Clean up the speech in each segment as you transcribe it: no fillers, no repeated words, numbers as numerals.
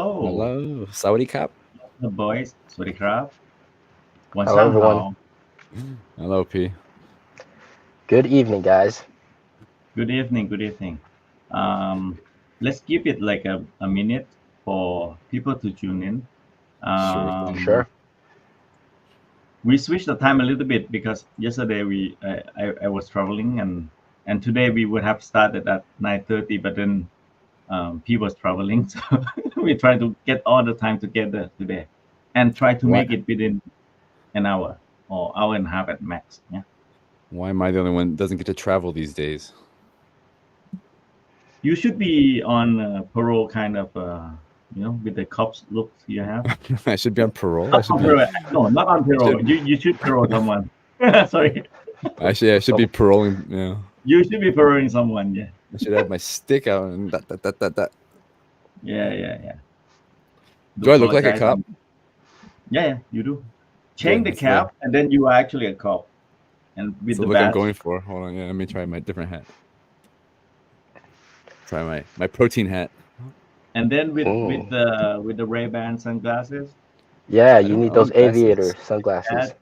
Hello, Hello, Saudi Cup. the boys. สวัสดีครับ Hello, everyone. 晚上好 Hello, P. Good evening, guys. Good evening. Good evening. Um, let's give it like a minute for people to tune in. Sure thing. Um, Sure. we switched the time a little bit because yesterday I was traveling and today we would have started at 9:30, but then P was traveling, so we try to get all the time together today and try to Why? make it within an hour or hour and a half at max. Yeah. Why am I the only one that doesn't get to travel these days? You should be on parole, kind of, with the cops look you have. I should be on parole. I Not should on be. parole. No, not on I parole. should. You should parole someone. Sorry. I should be paroling. Yeah. You should be paroling someone. Yeah. I should have my stick out and that. Yeah. Do I look like a apologize cop? yeah, you do. Change Good. the That's the. cap, and then you are actually a cop, and with That's the the look I'm badge, going for. Hold on. Yeah. Let me try my different hat. Try my protein hat. and then with Mm. the Ray-Ban sunglasses, Yeah, I you don't need own those aviator glasses. sunglasses. badge,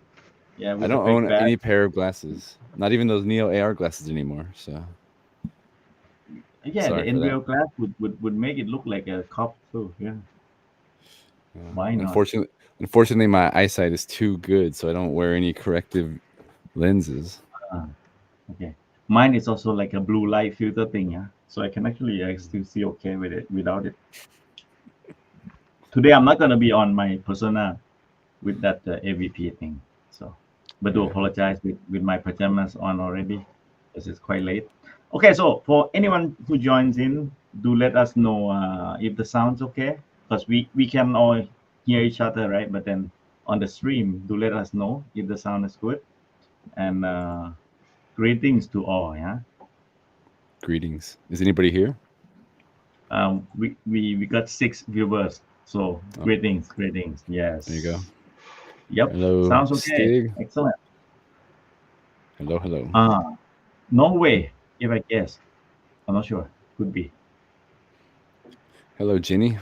yeah, I with the don't big own badge. any pair of glasses. Not even those Neo AR glasses anymore. So Yeah, the sorry for that. NVL glass would make it look like a cop too. Yeah, Yeah. why not? Unfortunately, my eyesight is too good, so I don't wear any corrective lenses. Ah, okay. Mine is also like a blue light filter thing, yeah. So I can actually I still see okay with it without it. Today I'm not gonna be on my persona with that AVP thing. So, but do Yeah. apologize with my pajamas on already, because it's quite late. Okay, so for anyone who joins in, do let us know if the sound's okay, because we can all hear each other, right? But then on the stream, do let us know if the sound is good. And greetings to all, yeah. Greetings. Is anybody here? We got 6 viewers, so Oh, greetings. there you go. Yes. Yep. Hello, Sounds okay. Stig. Excellent. Hello. Norway, if I guess. I'm not sure. Could be. Hello, Jenny.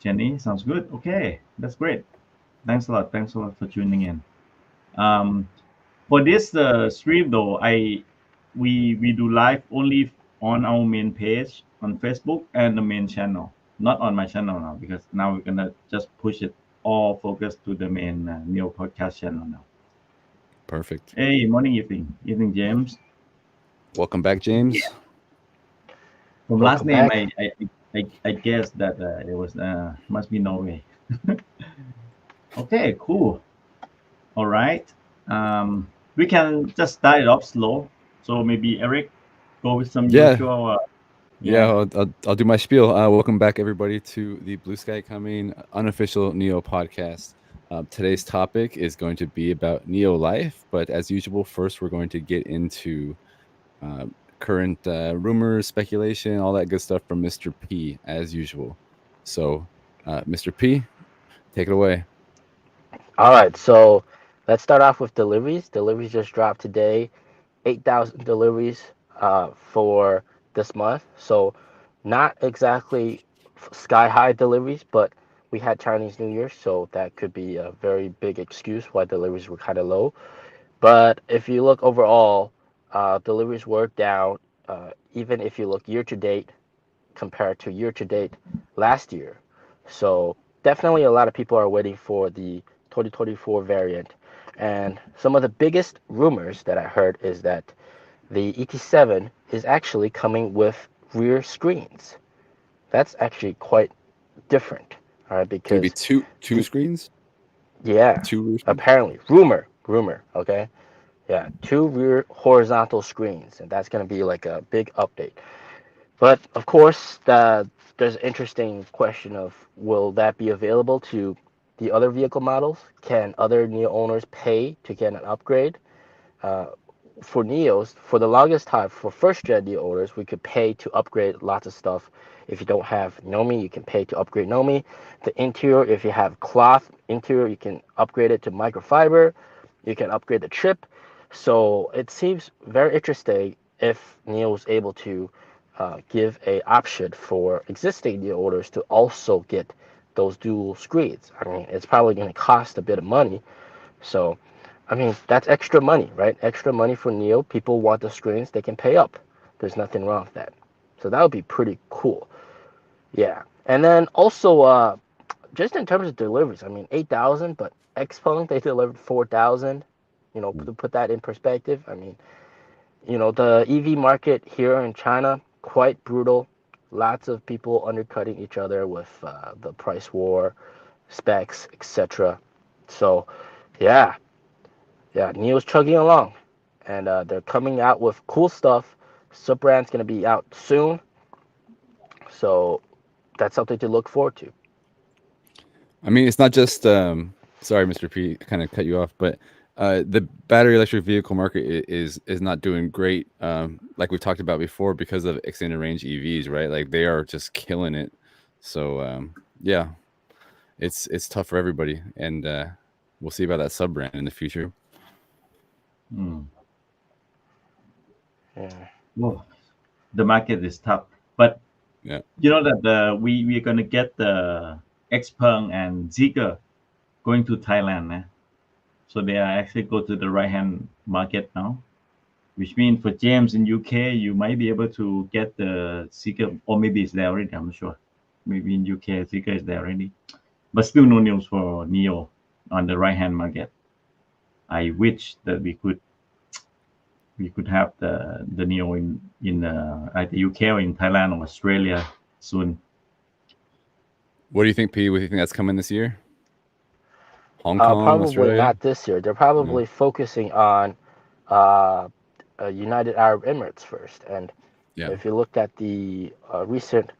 Jenny, sounds good. Okay, that's great. Thanks a lot. Thanks a lot for tuning in. Um, for this stream though, we do live only on our main page on Facebook and the main channel, not on my channel now, because now we're gonna just push it all focus to the main Neo podcast channel now. Perfect. Hey, morning, evening, James. Welcome back, James. From last Welcome name, back. I guess that it was must be Norway. Okay, cool. All right. We can just start it off slow. So maybe Eric, go with some Yeah, usual. yeah. Yeah. I'll do my spiel. Welcome back, everybody, to the Blue Sky Coming unofficial Neo podcast. Today's topic is going to be about Neo life, but as usual, first we're going to get into uh, current rumors, speculation, all that good stuff from Mr. P, as usual. So, Mr. P, take it away. All right, so let's start off with deliveries. Deliveries just dropped today. 8,000 deliveries for this month. So not exactly sky high deliveries, but we had Chinese New Year, so that could be a very big excuse why deliveries were kind of low. But if you look overall, deliveries were down. Even if you look year to date compared to year to date last year. So definitely a lot of people are waiting for the 2024 variant. And some of the biggest rumors that I heard is that the ET7 is actually coming with rear screens. That's actually quite different, all right? It's gonna be Because two the screens, yeah, two rear screens. apparently rumor, okay, yeah, two rear horizontal screens, and that's gonna be like a big update. But of course, there's an interesting question of will that be available to the other vehicle models? Can other Neo owners pay to get an upgrade? Uh, for Neos, for the longest time, for first gen Neo owners, we could pay to upgrade lots of stuff. If you don't have Nomi, you can pay to upgrade Nomi. The interior, if you have cloth interior, you can upgrade it to microfiber. You can upgrade the trip. So it seems very interesting if Neo is able to give a option for existing NIO owners to also get those dual screens. I mean, it's probably going to cost a bit of money. So, I mean, that's extra money, right? Extra money for NIO. People want the screens, they can pay up. There's nothing wrong with that. So that would be pretty cool. Yeah. And then also, just in terms of deliveries, I mean, 8,000, but Xpeng, they delivered 4,000. You know, to put that in perspective, I mean, you know, the EV market here in China, quite brutal. Lots of people undercutting each other with the price war, specs, etc. So, yeah, NIO's chugging along, and they're coming out with cool stuff. Sub-brand's gonna be out soon, so that's something to look forward to. I mean, it's not just sorry, Mr. P, kind of cut you off, but the battery electric vehicle market is not doing great, like we talked about before, because of extended range EVs, right? Like they are just killing it. So yeah, it's tough for everybody, and we'll see about that sub brand in the future. Yeah. Well, the market is tough, but Yeah. you know that we're gonna get the Xpeng and Zeekr going to Thailand, eh? So they are actually go to the right hand market now, which means for James in UK, you might be able to get the Zeekr, or maybe it's there already. I'm not sure. Maybe in UK, Zeekr is there already, but still no news for Neo on the right hand market. I wish that we could have the Neo in either UK or in Thailand or Australia soon. What do you think, P? What do you think that's coming this year? Hong Kong, Probably Australia? not this year. They're No. probably focusing on uh, United Arab Emirates first. And Yeah. if you looked at the recent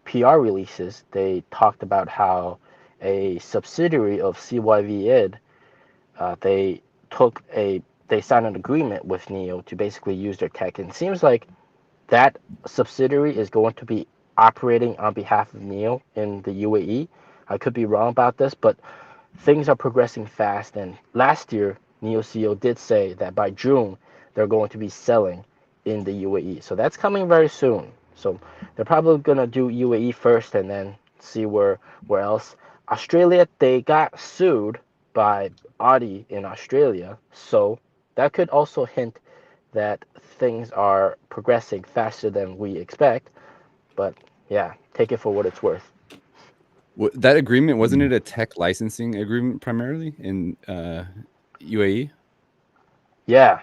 PR releases, they talked about how a subsidiary of CYV Ed, they they signed an agreement with NIO to basically use their tech. And it seems like that subsidiary is going to be operating on behalf of NIO in the UAE. I could be wrong about this, but things are progressing fast. And last year, NIO CEO did say that by June, they're going to be selling in the UAE. So that's coming very soon. So they're probably going to do UAE first and then see where else. Australia, they got sued by Audi in Australia. So that could also hint that things are progressing faster than we expect. But yeah, take it for what it's worth. That agreement, wasn't it a tech licensing agreement primarily in UAE? Yeah.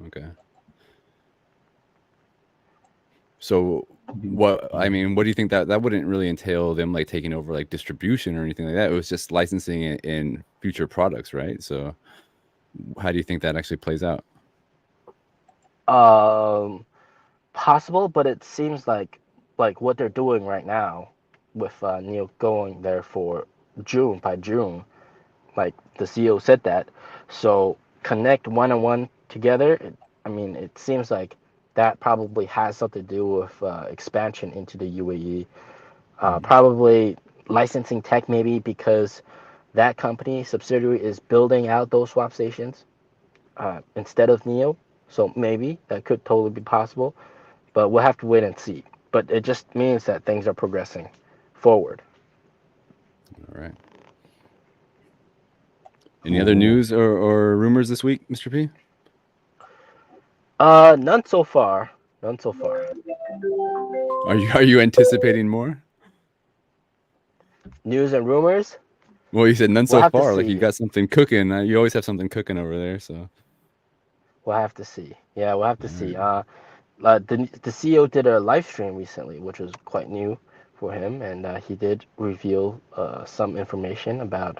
Okay. So what do you think that wouldn't really entail them like taking over like distribution or anything like that? It was just licensing it in future products, right? So how do you think that actually plays out? Possible, but it seems like what they're doing right now with Neil going there for June by June, like the CEO said that. So connect one and one together. I mean, it seems like that probably has something to do with expansion into the UAE. Probably licensing tech, maybe because that company subsidiary is building out those swap stations instead of NIO. So maybe that could totally be possible, but we'll have to wait and see. But it just means that things are progressing forward. All right. Any other news or rumors this week, Mr. P? None so far. None so far. Are you anticipating more? News and rumors. Well, you said none We'll so have to far. Like you see. got something cooking. You always have something cooking over there. So We'll have to see. Yeah, we'll have to all see. right. The CEO did a live stream recently, which was quite new for him, and he did reveal some information about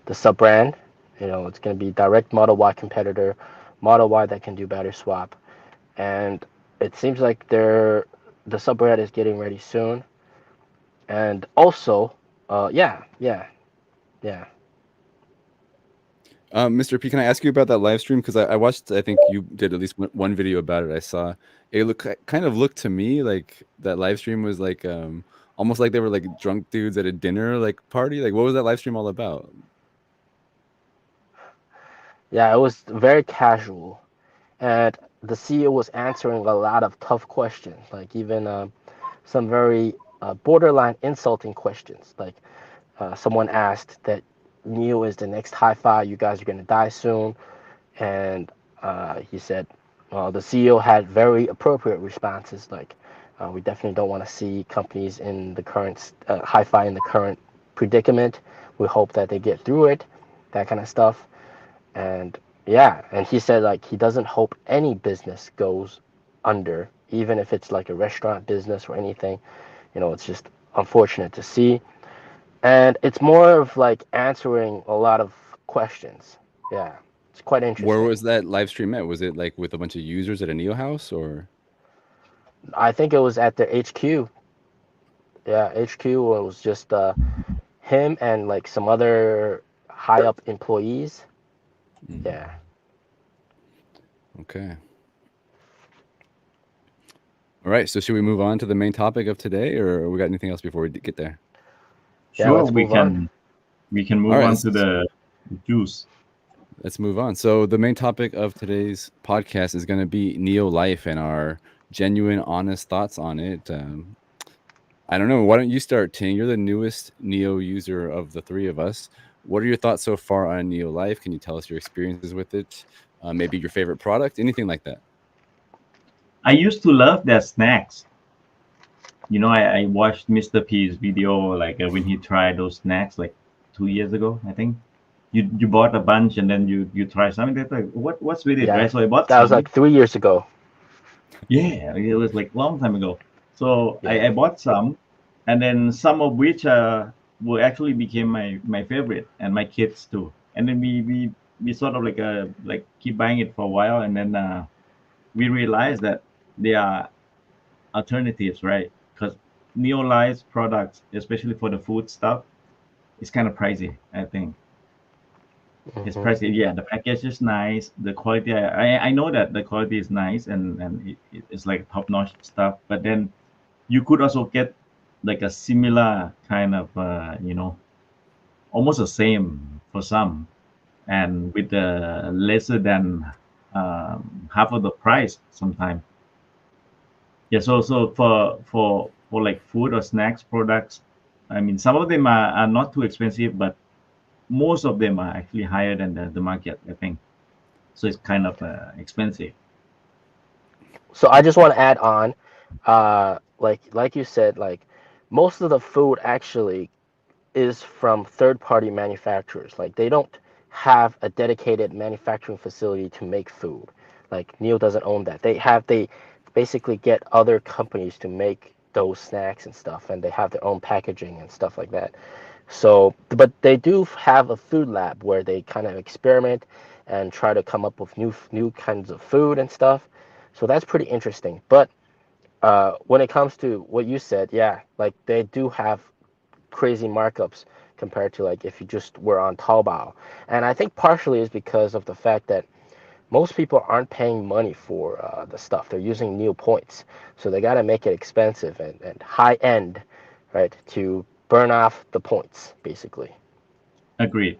the sub brand. You know, it's going to be direct Model Y competitor, Model Y that can do battery swap, and it seems like the sub brand is getting ready soon. And also, yeah. Mr. P, can I ask you about that live stream? Because I watched, I think you did at least one video about it. I saw it kind of looked to me like that live stream was like almost like they were like drunk dudes at a dinner like party. Like what was that live stream all about? Yeah, it was very casual. And the CEO was answering a lot of tough questions, like even some very borderline insulting questions. Like someone asked that Neo is the next hi-fi, you guys are going to die soon. And he said, well, the CEO had very appropriate responses, like, we definitely don't want to see companies in the current hi-fi in the current predicament. We hope that they get through it, that kind of stuff. And yeah, and he said like he doesn't hope any business goes under, even if it's like a restaurant business or anything. It's just unfortunate to see. And it's more of like answering a lot of questions. Yeah, it's quite Where interesting. was that live stream at? Was it like with a bunch of users at a Neo house or? I think it was at the HQ. Yeah, HQ was just him and like some other high up employees. Yeah. Okay. All right. So should we move on to the main topic of today, or we got anything else before we get there? Yeah, Sure, let's move on. we can All move right. on to the juice. Let's move on. So the main topic of today's podcast is going to be Neo life and our genuine, honest thoughts on it. I don't know. Why don't you start, Ting? You're the newest Neo user of the three of us. What are your thoughts so far on Neo life? Can you tell us your experiences with it? Maybe your favorite product, anything like that. I used to love their snacks. I watched Mr. P's video like when he tried those snacks like 2 years ago, I think. You bought a bunch and then you try something. That's like what's with it, Yeah, right? So I bought that was some. like 3 years ago. Yeah, it was like long time ago. So Yeah. I bought some, and then some of which were actually became my favorite and my kids too. And then we sort of like keep buying it for a while, and then we realized that they are alternatives, right? Because Neolife products, especially for the food stuff, is kind of pricey. I think it's Hmm. pricey. Yeah, the package is nice. The quality, I know that the quality is nice and it's like top notch stuff. But then you could also get like a similar kind of almost the same for some, and with lesser than half of the price sometimes. Yeah, so for like food or snacks products, I mean, some of them are not too expensive, but most of them are actually higher than the market, I think. So it's kind of expensive. So I just want to add on, like you said, like most of the food actually is from third party manufacturers. Like they don't have a dedicated manufacturing facility to make food. Like Neo doesn't own that. They basically get other companies to make those snacks and stuff, and they have their own packaging and stuff like that. So, but they do have a food lab where they kind of experiment and try to come up with new kinds of food and stuff. So that's pretty interesting. But when it comes to what you said, yeah, like they do have crazy markups compared to like if you just were on Taobao. And I think partially is because of the fact that most people aren't paying money for the stuff. They're using Neo points. So they got to make it expensive and high end, right, to burn off the points, basically. Agreed,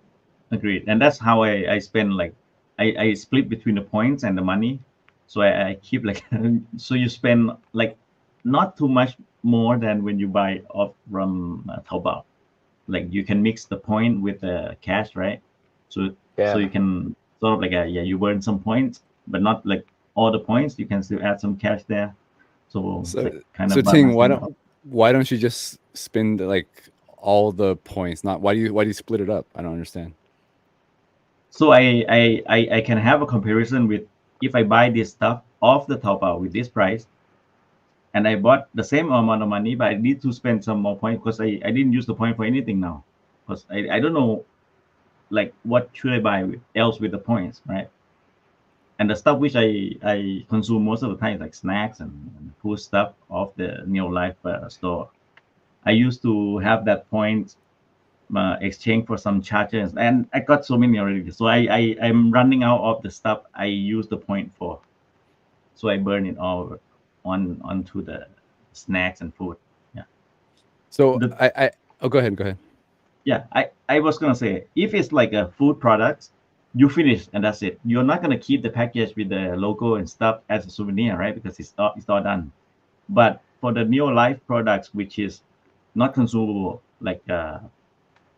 agreed. And that's how I spend like I split between the points and the money. So I keep like so you spend like not too much more than when you buy off from Taobao. Like you can mix the point with the cash, right? So Yeah. you can sort of like yeah, you burn some points, but not like all the points. You can still add some cash there. So it's So, like kind so of Ting, balancing out. why don't you just spend like all the points? Not why do you split it up? I don't understand. So I can have a comparison with if I buy this stuff off the Taobao with this price, and I bought the same amount of money, but I need to spend some more points because I didn't use the point for anything now, because I don't know like what should I buy else with the points, right? And the stuff which I consume most of the time is like snacks and food stuff off the Neo Life store. I used to have that point exchange for some charges, and I got so many already. So I'm running out of the stuff I use the point for. So I burn it all onto the snacks and food. Yeah. So The I oh, go ahead. yeah, I was gonna say if it's like a food product, you finish and that's it. You're not gonna keep the package with the logo and stuff as a souvenir, right? Because it's all done. But for the Neo Life products, which is not consumable, like a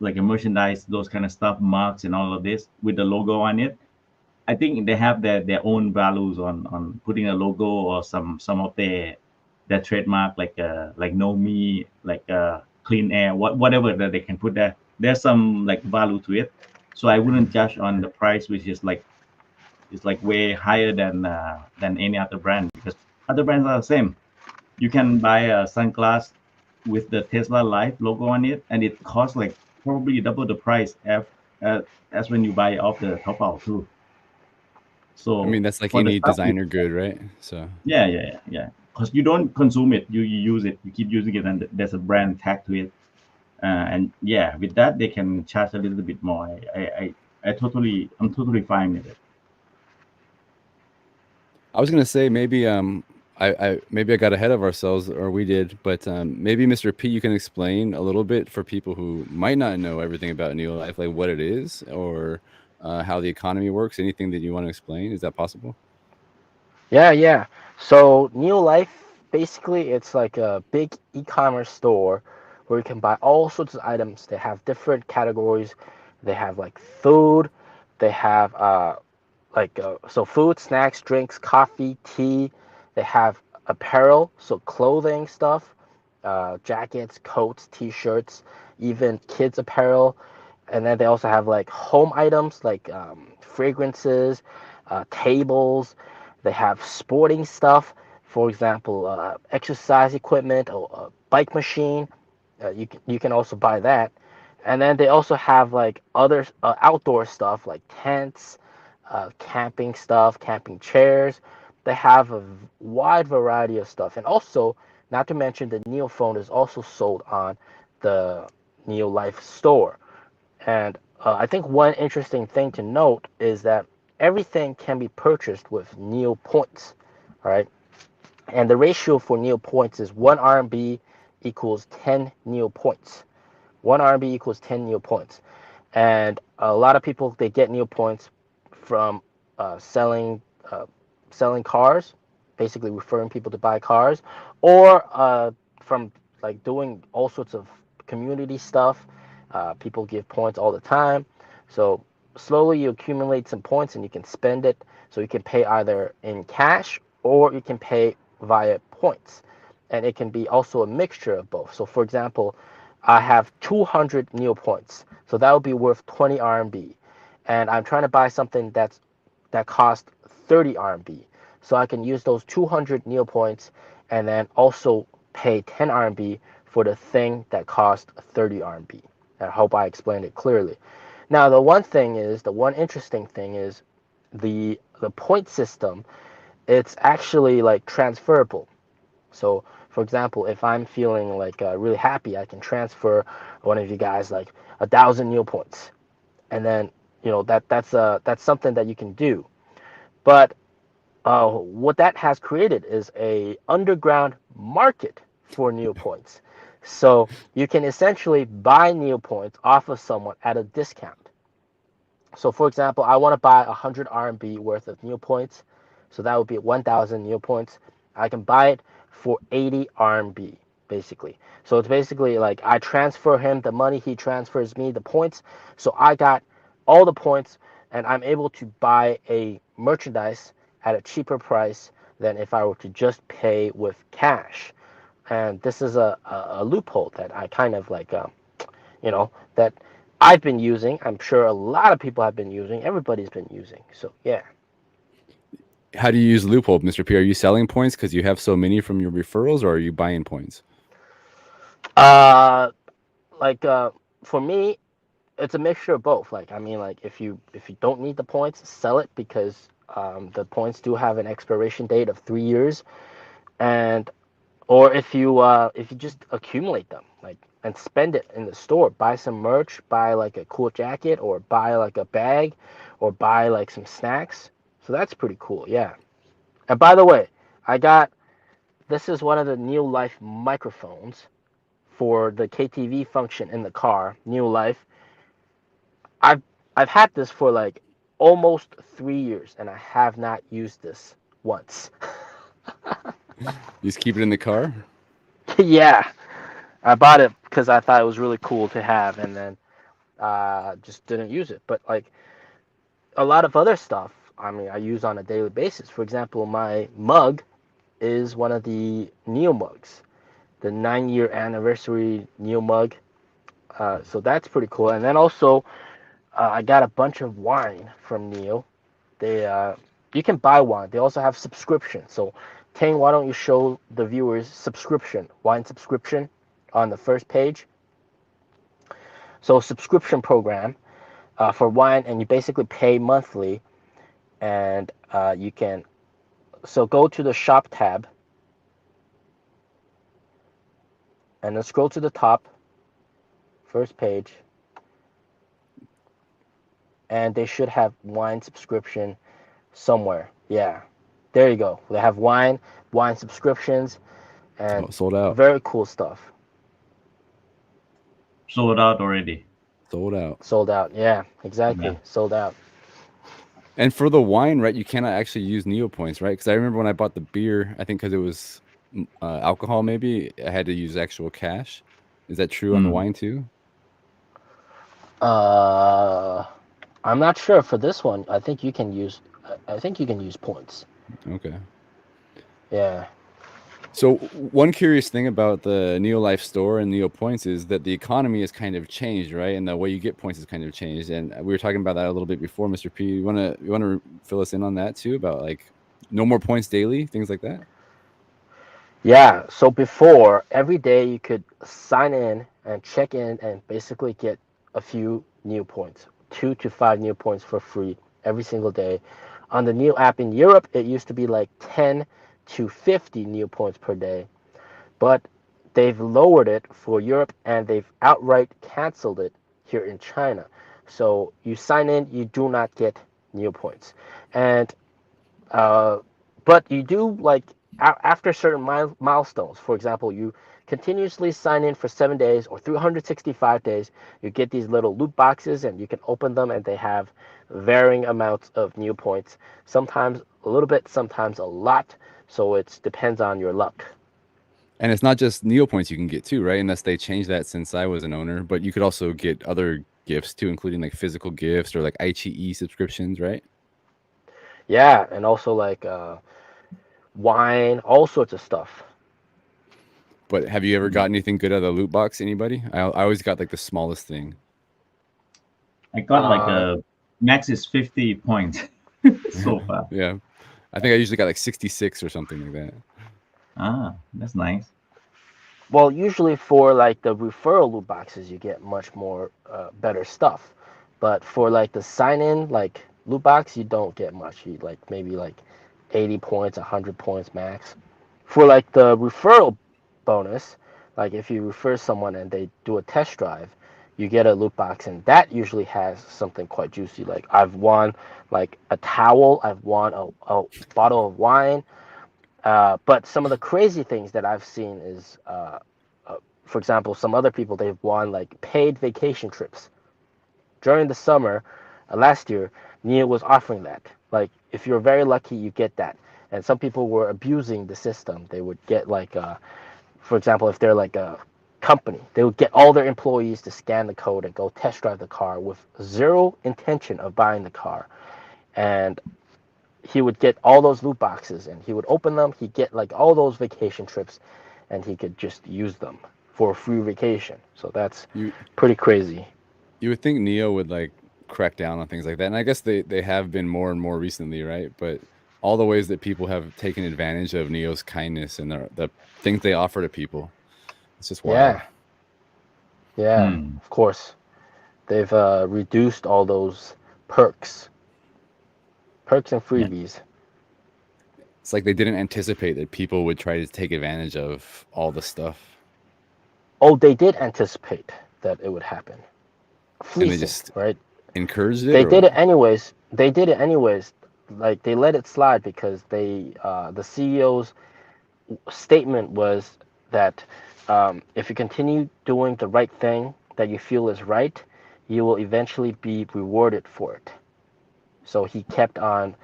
merchandise, those kind of stuff, marks and all of this with the logo on it, I think they have their own values on putting a logo or some of their trademark, like No Me, Clean Air, whatever that they can put there. There's some like value to it. So I wouldn't judge on the price, which is like way higher than any other brand, because other brands are the same. You can buy a sunglass with the Tesla Life logo on it, and it costs like probably double the price as when you buy off the Taobao too. I So mean, that's like for the any stuff, designer good, right? So yeah. Because you don't consume it, you use it, you keep using it, and there's a brand tag to it. And yeah, with that they can charge a little bit more. I'm totally fine with it. I was gonna say maybe maybe I got ahead of ourselves, or we did, but maybe Mr. P, you can explain a little bit for people who might not know everything about Neo Life, like what it is, or how the economy works. Anything that you want to explain? Is that possible? Yeah. So Neo Life, basically, it's like a big e-commerce store where you can buy all sorts of items. They have different categories. They have like food. They have so food, snacks, drinks, coffee, tea. They have apparel, so clothing stuff, jackets, coats, t-shirts, even kids apparel. And then they also have like home items like fragrances, tables. They have sporting stuff, for example, exercise equipment or a bike machine. You can also buy that. And then they also have like other outdoor stuff like tents, camping stuff, camping chairs. They have a wide variety of stuff. And also, not to mention, the Neo phone is also sold on the Neo Life store. And I think one interesting thing to note is that everything can be purchased with Neo points. All right. And the ratio for Neo points is 1 RMB equals 10 Neo points. 1 RMB equals 10 Neo points. And a lot of people, they get Neo points from selling selling cars, basically referring people to buy cars, or from like doing all sorts of community stuff. People give points all the time. So slowly you accumulate some points and you can spend it. So you can pay either in cash or you can pay via points. And it can be also a mixture of both. So for example, I have 200 Neo points. So that would be worth 20 RMB. And I'm trying to buy something that costs 30 RMB. So I can use those 200 Neo points and then also pay 10 RMB for the thing that costs 30 RMB. I hope I explained it clearly. Now, the one interesting thing is the point system. It's actually like transferable. So, for example, if I'm feeling like really happy, I can transfer one of you guys like 1,000 Neo points, and then that's something that you can do. But what that has created is a underground market for Neo points. So you can essentially buy Neo points off of someone at a discount. So for example, I want to buy 100 RMB worth of Neo points. So that would be 1,000 Neo points. I can buy it for 80 RMB, basically. So it's basically like I transfer him the money, he transfers me the points. So I got all the points and I'm able to buy a merchandise at a cheaper price than if I were to just pay with cash. And this is a loophole that I kind of like, that I've been using. I'm sure a lot of people have been using. Everybody's been using. So yeah. How do you use loophole, Mr. P? Are you selling points because you have so many from your referrals, or are you buying points? Uh, like for me, it's a mixture of both. Like I mean, like if you don't need the points, sell it because the points do have an expiration date of 3 years, and or if you just accumulate them, like and spend it in the store, buy some merch, buy like a cool jacket, or buy like a bag, or buy like some snacks. So that's pretty cool, yeah. And by the way, I got this is one of the New Life microphones for the KTV function in the car. New Life. I've I've had this for like almost 3 years, and I have not used this once. You just keep it in the car? Yeah, I bought it because I thought it was really cool to have, and then just didn't use it. But like a lot of other stuff, I mean, I use on a daily basis. For example, my mug is one of the NIO mugs, the 9-year anniversary NIO mug. So that's pretty cool. And then also, I got a bunch of wine from NIO. They You can buy wine. They also have subscription. So, Tang, why don't you show the viewers subscription, wine subscription, on the first page? So, subscription program for wine, and you basically pay monthly, and you can. So go to the shop tab, and then scroll to the top, first page, and they should have wine subscription somewhere. Yeah, there you go. They have wine subscriptions, and Sold out. very cool stuff. Sold out already. Sold out. Sold out. Yeah, exactly. Yeah. Sold out. And for the wine, right, you cannot actually use NIO points, right? Because I remember when I bought the beer, I think because it was alcohol, maybe I had to use actual cash. Is that true on the wine too? I'm not sure for this one. I think you can use. I think you can use points. Okay. Yeah. So one curious thing about the NIO Life store and NIO points is that the economy has kind of changed, right? And the way you get points has kind of changed. And we were talking about that a little bit before, Mr. P. You wanna fill us in on that too, about like no more points daily, things like that? Yeah, so before, every day you could sign in and check in and basically get a few new points, 2 to 5 new points for free every single day. On the new app in Europe, it used to be like 10 to 50 new points per day, but they've lowered it for Europe and they've outright canceled it here in China. So you sign in, you do not get new points. And uh, but you do like after certain milestones. For example, you continuously sign in for 7 days or 365 days. You get these little loot boxes, and you can open them, and they have varying amounts of new points. Sometimes a little bit, sometimes a lot. So it depends on your luck. And it's not just NIO points you can get too, right? Unless they changed that since I was an owner. But you could also get other gifts too, including like physical gifts or like iQIYI subscriptions, right? Yeah, and also like wine, all sorts of stuff. But have you ever got anything good out of the loot box? Anybody? I always got like the smallest thing. I got like a max is 50 points so far. Yeah. I think I usually got like 66 or something like that. Ah, that's nice. Well, usually for like the referral loot boxes, you get much more better stuff. But for like the sign-in like loot box, you don't get much. You like maybe like 80 points, 100 points max. For like the referral bonus, like if you refer someone and they do a test drive, you get a loot box, and that usually has something quite juicy. Like I've won like a towel, I've won a bottle of wine. But some of the crazy things that I've seen is, for example, some other people, they've won like paid vacation trips. During the summer last year, NIO was offering that. Like, if you're very lucky, you get that. And some people were abusing the system. They would get like, for example, if they're like a company, they would get all their employees to scan the code and go test drive the car with zero intention of buying the car. And he would get all those loot boxes and he would open them. He'd get like all those vacation trips, and he could just use them for a free vacation. So that's pretty crazy. You would think NIO would like crack down on things like that. And I guess they have been more and more recently, right? But all the ways that people have taken advantage of NIO's kindness and the things they offer to people, it's just wild. Yeah, of course. They've reduced all those perks and freebies. It's like they didn't anticipate that people would try to take advantage of all the stuff. Oh, they did anticipate that it would happen. Fleecing, and they just right? encouraged it. They did it anyways. They did it anyways. Like they let it slide because the CEO's statement was that if you continue doing the right thing that you feel is right, you will eventually be rewarded for it. So he kept on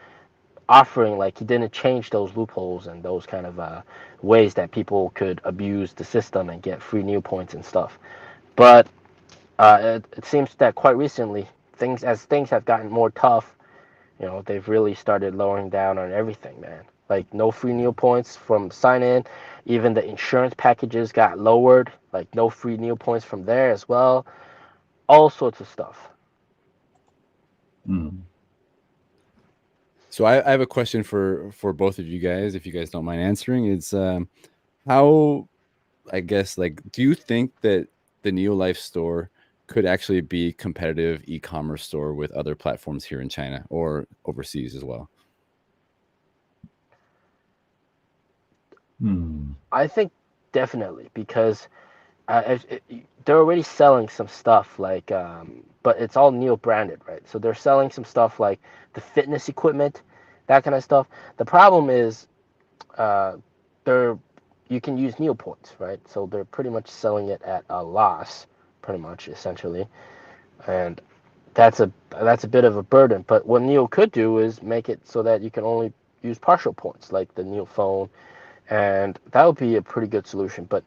offering, like he didn't change those loopholes and those kind of ways that people could abuse the system and get free NIO points and stuff. But it seems that quite recently, things have gotten more tough, they've really started lowering down on everything, man. Like no free NIO points from sign in. Even the insurance packages got lowered. Like no free NIO points from there as well. All sorts of stuff. Mm. So I have a question for both of you guys, if you guys don't mind answering. It's how, I guess, like, do you think that the NIO Life store could actually be competitive e-commerce store with other platforms here in China or overseas as well? I think definitely, because they're already selling some stuff like, but it's all NIO branded, right? So they're selling some stuff like the fitness equipment, that kind of stuff. The problem is, uh, they're you can use NIO points, right? So they're pretty much selling it at a loss, pretty much essentially, and that's a bit of a burden. But what NIO could do is make it so that you can only use partial points, like the NIO phone, and that would be a pretty good solution. But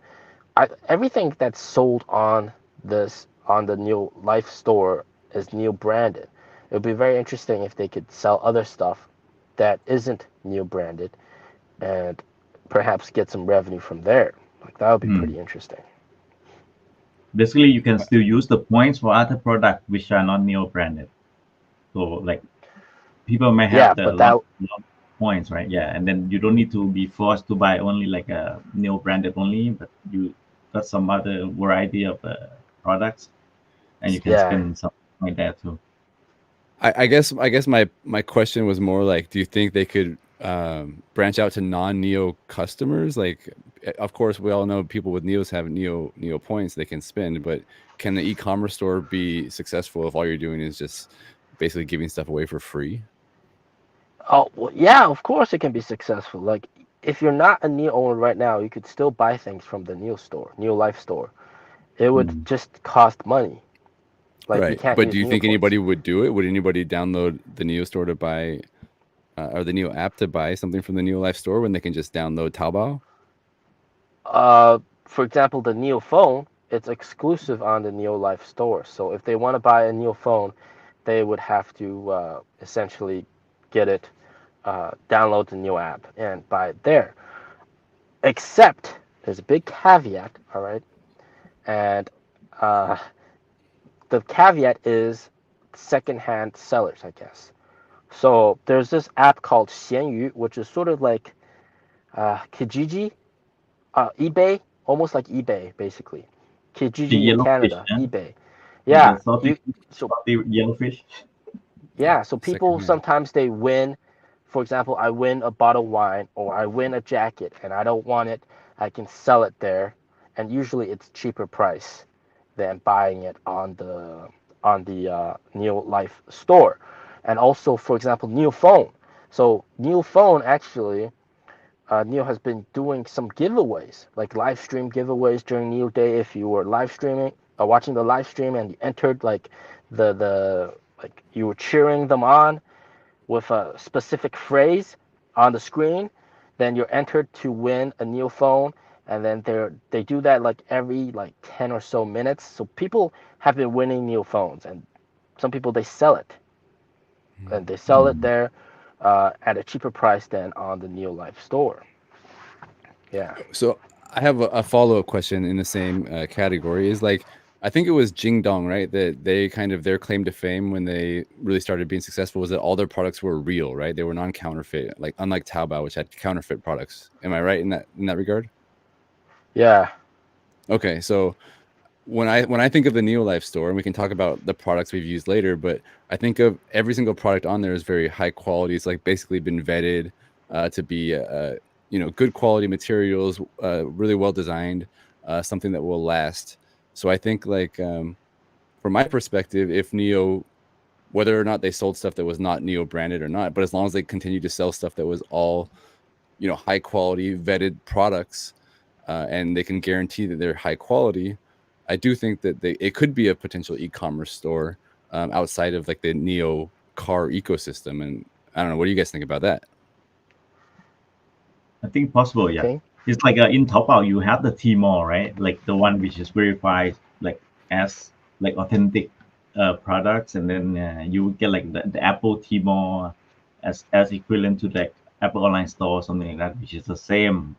everything that's sold on the NIO Life store is NIO branded. It would be very interesting if they could sell other stuff that isn't NIO branded, and perhaps get some revenue from there. Like that would be pretty interesting. Basically, you can still use the points for other products which are not NIO branded. So like people may Yeah, have the but that lot points, right? Yeah, and then you don't need to be forced to buy only like a NIO branded only, but you got some other variety of products, and you can yeah. spend something like that too. I guess my question was more like, do you think they could branch out to non-NIO customers? Like, of course, we all know people with NIOs have NIO points they can spend, but can the e-commerce store be successful if all you're doing is just basically giving stuff away for free? Oh, well, yeah, of course it can be successful. Like if you're not a NIO owner right now, you could still buy things from the NIO store, NIO Life store. It would Mm. just cost money. Like you Right. can't But do use you NIO think points. anybody would do it? Would anybody download the NIO store to buy or the NIO app to buy something from the NIO Life store when they can just download Taobao? For example, the NIO phone, it's exclusive on the NIO Life store. So if they want to buy a NIO phone, they would have to essentially get it, download the NIO app and buy it there. Except there's a big caveat, all right? And uh, the caveat is secondhand sellers, I guess. So there's this app called Xianyu, which is sort of like Kijiji, eBay, almost like eBay, basically. The Kijiji in yellowfish, Canada, yeah? eBay. The Yeah, salty, so salty yellowfish. yeah, so people Secondhand. sometimes they win. For example, I win a bottle of wine or I win a jacket and I don't want it. I can sell it there, and usually it's cheaper price than buying it on the NIO Life store. And also, for example, NIO Phone. So NIO Phone actually, NIO has been doing some giveaways, like live stream giveaways during NIO Day. If you were live streaming or watching the live stream and you entered like the like you were cheering them on with a specific phrase on the screen, then you're entered to win a NIO phone. And then they do that like every like 10 or so minutes. So people have been winning NIO phones, and some people they sell it, and they sell it Mm. there at a cheaper price than on the NIO Life store. Yeah. So I have a follow-up question in the same category. Is like, I think it was Jingdong, right? That they kind of, their claim to fame when they really started being successful was that all their products were real, right? They were non-counterfeit, like unlike Taobao, which had counterfeit products. Am I right in that regard? Yeah. Okay, so when I think of the NIO Life store, and we can talk about the products we've used later, but I think of every single product on there is very high quality. It's like basically been vetted to be good quality materials, really well designed, something that will last. So I think like from my perspective, if NIO, whether or not they sold stuff that was not NIO branded or not, but as long as they continued to sell stuff that was all high quality vetted products, and they can guarantee that they're high quality, I do think that it could be a potential e-commerce store outside of like the NIO car ecosystem. And I don't know, what do you guys think about that? I think possible, yeah. Okay. It's like in Taobao, you have the Tmall, right? Like the one which is verified, like as like authentic products, and then you get like the Apple Tmall as equivalent to the Apple online store or something like that, which is the same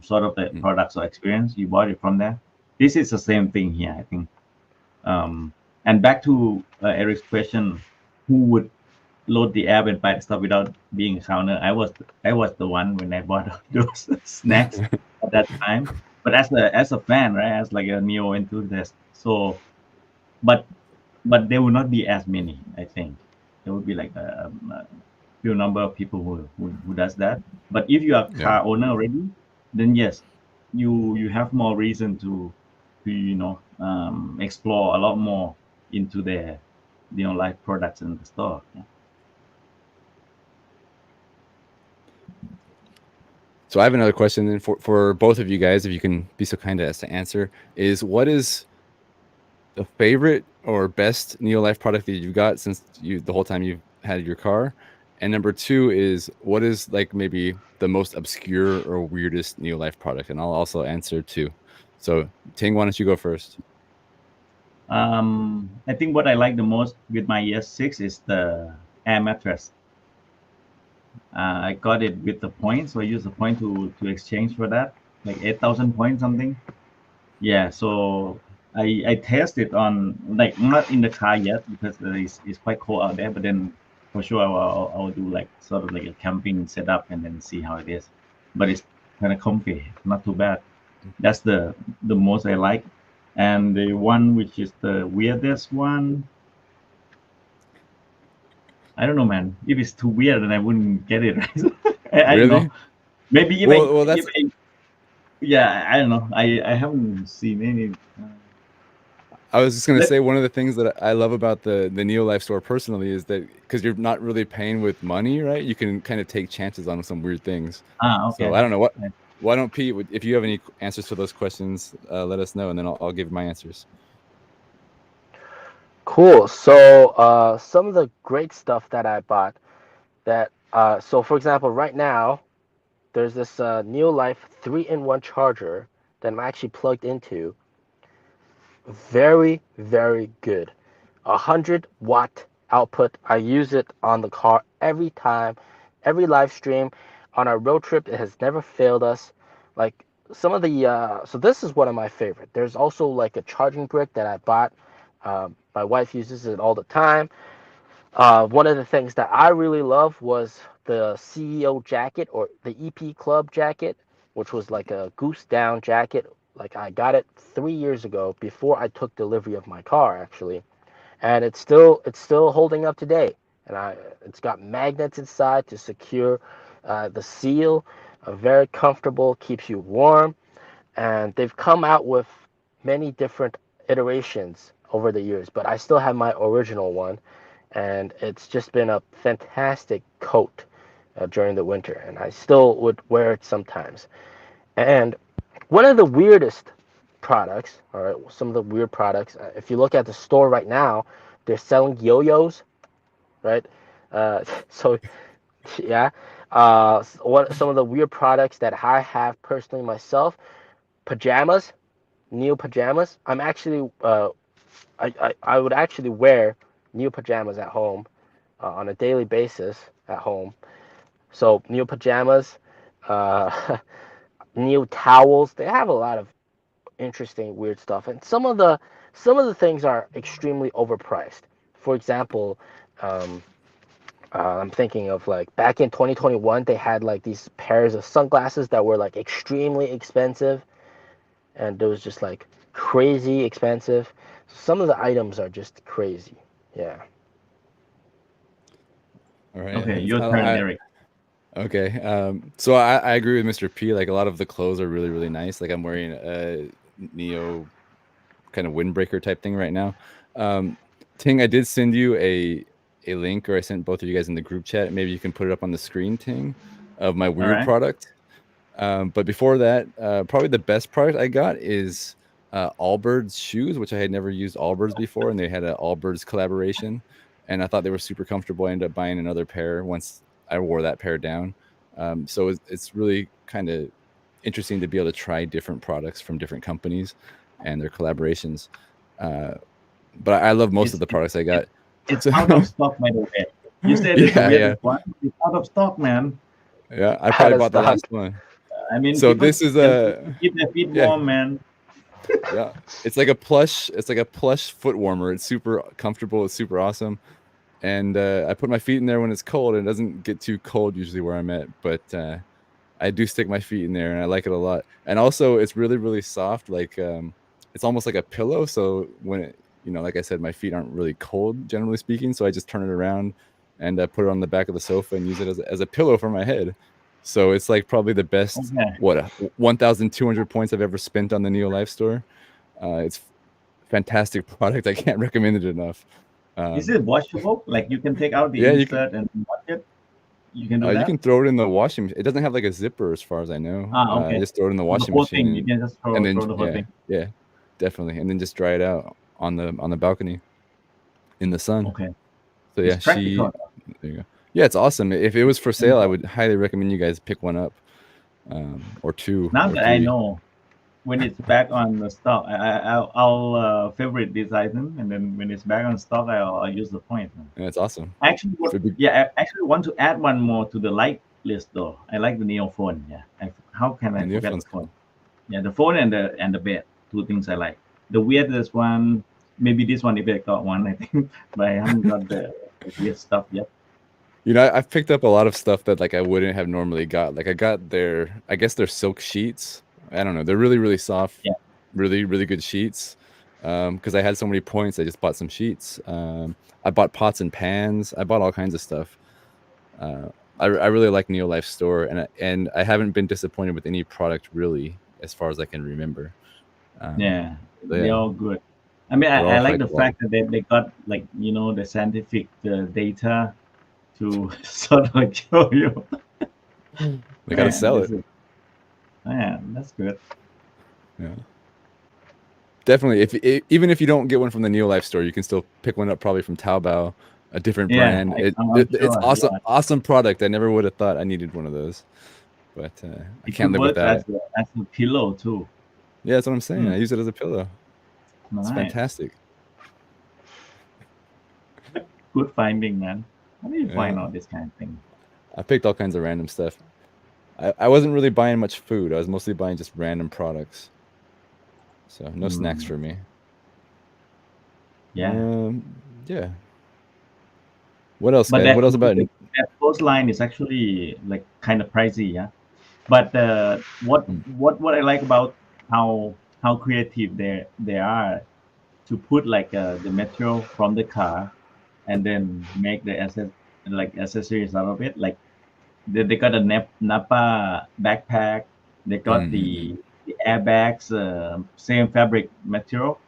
sort of the Mm. products or experience. You bought it from there. This is the same thing here, I think. And back to Eric's question, who would load the app and buy the stuff without being a counter? I was the one when I bought those snacks at that time. But as a fan, right, as like a neo enthusiast, so but there will not be as many. I think there will be like a few number of people who does that. But if you are a Yeah. car owner already, then yes, you have more reason to explore a lot more into their life products in the store. Yeah. So I have another question then for both of you guys, if you can be so kind as to answer, is what is the favorite or best Neo Life product that you've got since the whole time you've had your car? And number two is what is like maybe the most obscure or weirdest Neo Life product? And I'll also answer too. So Ting, why don't you go first? I think what I like the most with my ES6 is the air mattress. I got it with the points, so I use the point to exchange for that, like 8,000 points something. Yeah, so I test it on, like, not in the car yet because it's quite cold out there. But then for sure I will do like sort of like a camping setup and then see how it is. But it's kind of comfy, not too bad. That's the most I like. And the one which is the weirdest one, I don't know, man. If it's too weird, then I wouldn't get it. Right? I don't know. Really? Maybe Well, that's yeah, I don't know. I haven't seen any. I was just gonna Let, say one of the things that I love about the Neo Life store personally is that because you're not really paying with money, right? You can kind of take chances on some weird things. So okay. I don't know what. Why don't Pete? If you have any answers to those questions, let us know, and then I'll give my answers. Cool. So some of the great stuff that I bought that so for example, right now there's this Neolife 3-in-1 charger that I'm actually plugged into. Very, very good. 100-watt output. I use it on the car every time, every live stream. On our road trip, it has never failed us. Like some of the, so this is one of my favorite. There's also like a charging brick that I bought. My wife uses it all the time. One of the things that I really love was the CEO jacket or the EP Club jacket, which was like a goose down jacket. Like I got it 3 years ago before I took delivery of my car, actually, and it's still holding up today. And it's got magnets inside to secure the seal. Very comfortable, keeps you warm, and they've come out with many different iterations over the years. But I still have my original one, and it's just been a fantastic coat during the winter, and I still would wear it sometimes. And one of the weirdest products, all right, some of the weird products, if you look at the store right now, they're selling yo-yos, right? So yeah, some of the weird products that I have personally myself, pajamas, Neo pajamas. I would actually wear Neo pajamas at home on a daily basis at home. So Neo pajamas, uh, Neo towels. They have a lot of interesting, weird stuff, and some of the things are extremely overpriced. For example, um, I'm thinking of like back in 2021, they had like these pairs of sunglasses that were like extremely expensive, and it was just like crazy expensive. Some of the items are just crazy. Yeah. All right. Okay, your turn, Eric. Okay. So I agree with Mr. P. Like a lot of the clothes are really, really nice. Like I'm wearing a Neo kind of windbreaker type thing right now. Ting, I did send you a link, or I sent both of you guys in the group chat. Maybe you can put it up on the screen, Ting, of my All weird right. product. But before that, probably the best product I got is Allbirds shoes, which I had never used Allbirds before, and they had an Allbirds collaboration. and I thought they were super comfortable. I ended up buying another pair once I wore that pair down. So it's really kind of interesting to be able to try different products from different companies and their collaborations. But I love most of the products I got. It's out of stock, by the way. You said it's the weirdest one. It's out of stock, man. Yeah, I probably bought the last one. I mean, so this is keep their feet warm, man. Yeah, it's like a plush foot warmer. It's super comfortable. It's super awesome. And I put my feet in there when it's cold. And it doesn't get too cold usually where I'm at, but I do stick my feet in there, and I like it a lot. And also, it's really, really soft. Like it's almost like a pillow. So when it, like I said, my feet aren't really cold, generally speaking. So I just turn it around and I put it on the back of the sofa and use it as a pillow for my head. So it's like probably the best, 1,200 points I've ever spent on the NIO Life Store. It's fantastic product. I can't recommend it enough. Is it washable? Like you can take out the insert and wash it? You can do that? You can throw it in the washing machine. It doesn't have like a zipper as far as I know. Okay. Just throw it in the washing machine. machine. You can just throw the whole thing. Yeah, definitely. And then just dry it out on the balcony in the sun. Okay. So yeah, there you go. Yeah, it's awesome. If it was for sale, I would highly recommend you guys pick one up, or two. Now that I know, when it's back on the stock, I'll favorite this item, and then when it's back on stock, I'll use the point. Yeah, it's awesome. I actually want to add one more to the light list though. I like the NIO phone. Yeah, how can I forget the phone? Yeah, the phone and the bed. Two things I like. The weirdest one, maybe this one if I got one, I think, but I haven't got the weird stuff yet. I've picked up a lot of stuff that like I wouldn't have normally got. Like I got I guess they're silk sheets. I don't know. They're really, really soft. Yeah. Really, really good sheets. Because I had so many points, I just bought some sheets. I bought pots and pans. I bought all kinds of stuff. I really like NIO Life Store, and I haven't been disappointed with any product really, as far as I can remember. They're all good. I mean, I like the fact that they got like the scientific data to sort of show you. They gotta sell it. Yeah, that's good. Yeah, definitely. Even if you don't get one from the NIO Life Store, you can still pick one up probably from Taobao, a different brand. It's awesome, awesome product. I never would have thought I needed one of those, but I can't live without it. As a pillow too. Yeah, that's what I'm saying. I use it as a pillow. It's fantastic. Good finding, man. How do you find all this kind of thing? I picked all kinds of random stuff. I wasn't really buying much food. I was mostly buying just random products. So no snacks for me. Yeah. Yeah. What else, guys? What else about it? That clothes line is actually like kind of pricey, yeah. But what I like about how creative they are to put like the material from the car and then make the accessories out of it. Like they got a Napa backpack. They got the airbags, same fabric material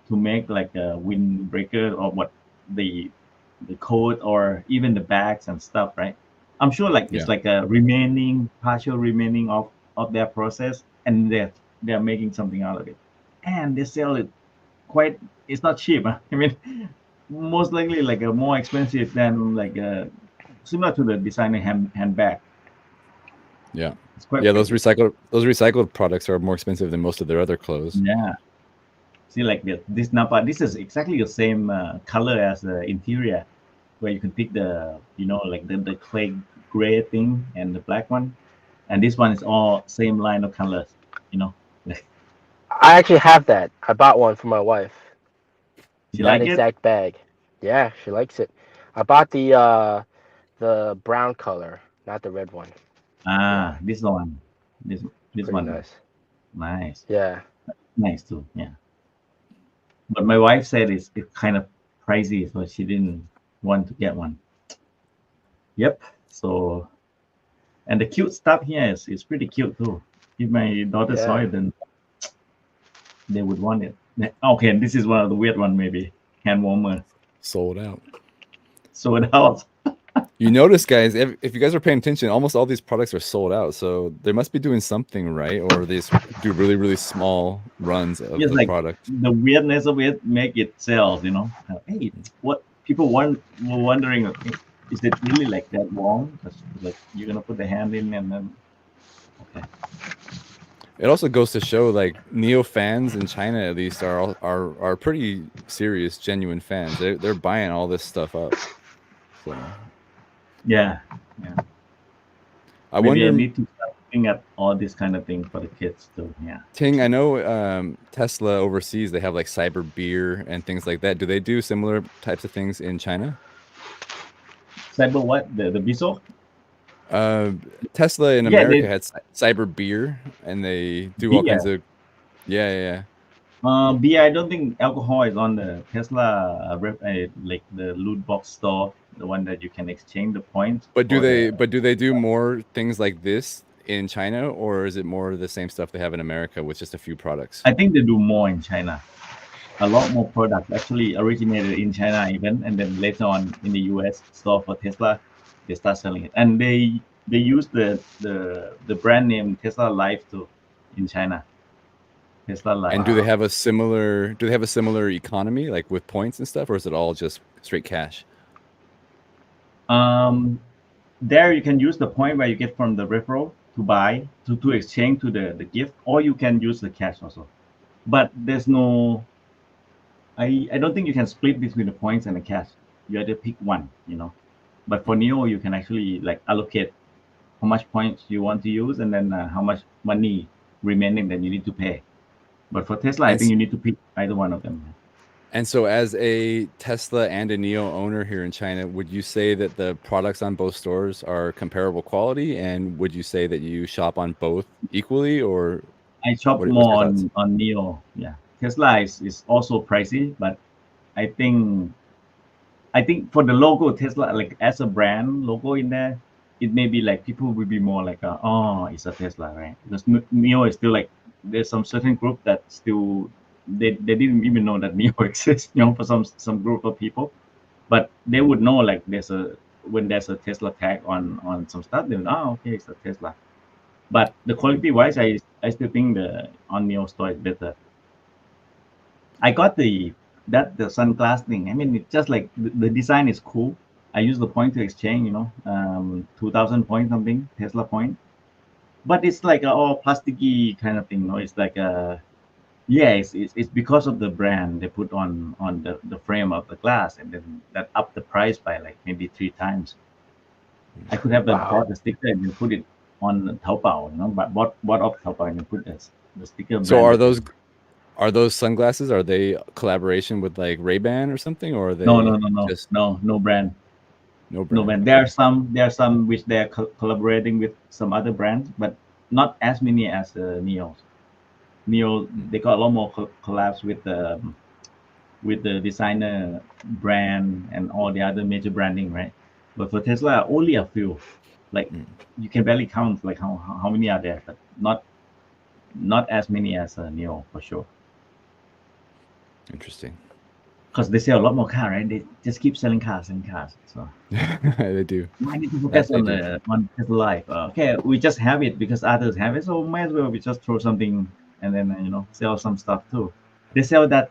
to make like a windbreaker or what the coat or even the bags and stuff, right? I'm sure like it's like a partial remaining of their process, and they're making something out of it, and they sell it quite. It's not cheap. I mean, most likely like a more expensive than like similar to the designer handbag. Yeah, those recycled products are more expensive than most of their other clothes. Yeah. See, like this Napa, this is exactly the same color as the interior, where you can pick the like the clay gray thing and the black one, and this one is all same line of colors. I actually have that. I bought one for my wife. She like exact bag. Yeah, she likes it. I bought the brown color, not the red one. This one. This one. Nice. Nice. Yeah. Nice too. Yeah. But my wife said it's kind of pricey, so she didn't want to get one. Yep. So, and the cute stuff here is pretty cute too. If my daughter saw it, then they would want it. Okay, and this is one of the weird one, maybe hand warmer. Sold out. You notice, guys, if you guys are paying attention, almost all these products are sold out. So they must be doing something right, or they do really, really small runs of the like product. The weirdness of it make it sells, Hey, what people were wondering, okay, is it really like that long? Because like you're gonna put the hand in and then okay. It also goes to show like Neo fans in China at least are pretty serious, genuine fans. They're buying all this stuff up. So Yeah, yeah. I Maybe I wonder, need to start looking at all this kind of thing for the kids too. Yeah. Ting, I know Tesla overseas they have like cyber beer and things like that. Do they do similar types of things in China? Cyber what? The Biso? Uh, Tesla in Yeah, America they had cyber beer, and they do all kinds beer. of yeah. Beer. I don't think alcohol is on the Tesla like the loot box store, the one that you can exchange the points But for the. do they do more things like this in China, or is it more the same stuff they have in America with just a few products? I think they do more in China. A lot more products actually originated in China even, and then later on in the US store for Tesla, they start selling it, and they use the brand name Tesla Life too in China. Tesla And Life. do they have a similar economy like with points and stuff, or is it all just straight cash? Um, there you can use the point where you get from the referral to buy to exchange to the gift, or you can use the cash also. But there's no, I don't think you can split between the points and the cash. You have to pick one, you know. But for Neo, you can actually like allocate how much points you want to use and then how much money remaining that you need to pay. But for Tesla, I And think you need to pick either one of them. and so as a Tesla and a Neo owner here in China, would you say that the products on both stores are comparable quality? And would you say that you shop on both equally, or I shop what's your more thoughts? on Neo. Yeah, Tesla is also pricey, but I think I think for the logo Tesla, like as a brand logo in there, it may be like people will be more like, oh, it's a Tesla, right? Because Neo is still like there's some certain group that still they didn't even know that Neo exists, you know, for some group of people, but they would know like there's a when there's a Tesla tag on some stuff, they would okay, it's a Tesla. But the quality wise, I still think the on Neo store is better. I got the sunglass thing. I mean, it's just like the design is cool. I use the point to exchange, 2,000 point something, Tesla point. But it's like a all plasticky kind of thing, no? It's like yeah, it's because of the brand they put on the frame of the glass, and then that up the price by like maybe 3 times. I could have Wow. bought the sticker and then put it on Taobao, but bought off Taobao and then put the sticker So branded thing. are those sunglasses, are they collaboration with like Ray-Ban or something, or are No, no, they no, no, just no brand. no No, brand? man. Okay. There are some which they're collaborating with some other brands, but not as many as Neo. Neo, they got a lot more collabs with the designer brand and all the other major branding, right? But for Tesla, only a few. Like Mm, you can barely count like how many are there, but not as many as Neo for sure. interesting. Because they sell a lot more cars, right? They just keep selling cars and cars. So They do. I need to That focus they do. on Tesla life. Okay, we just have it because others have it, so might as well we just throw something and then sell some stuff too. They sell that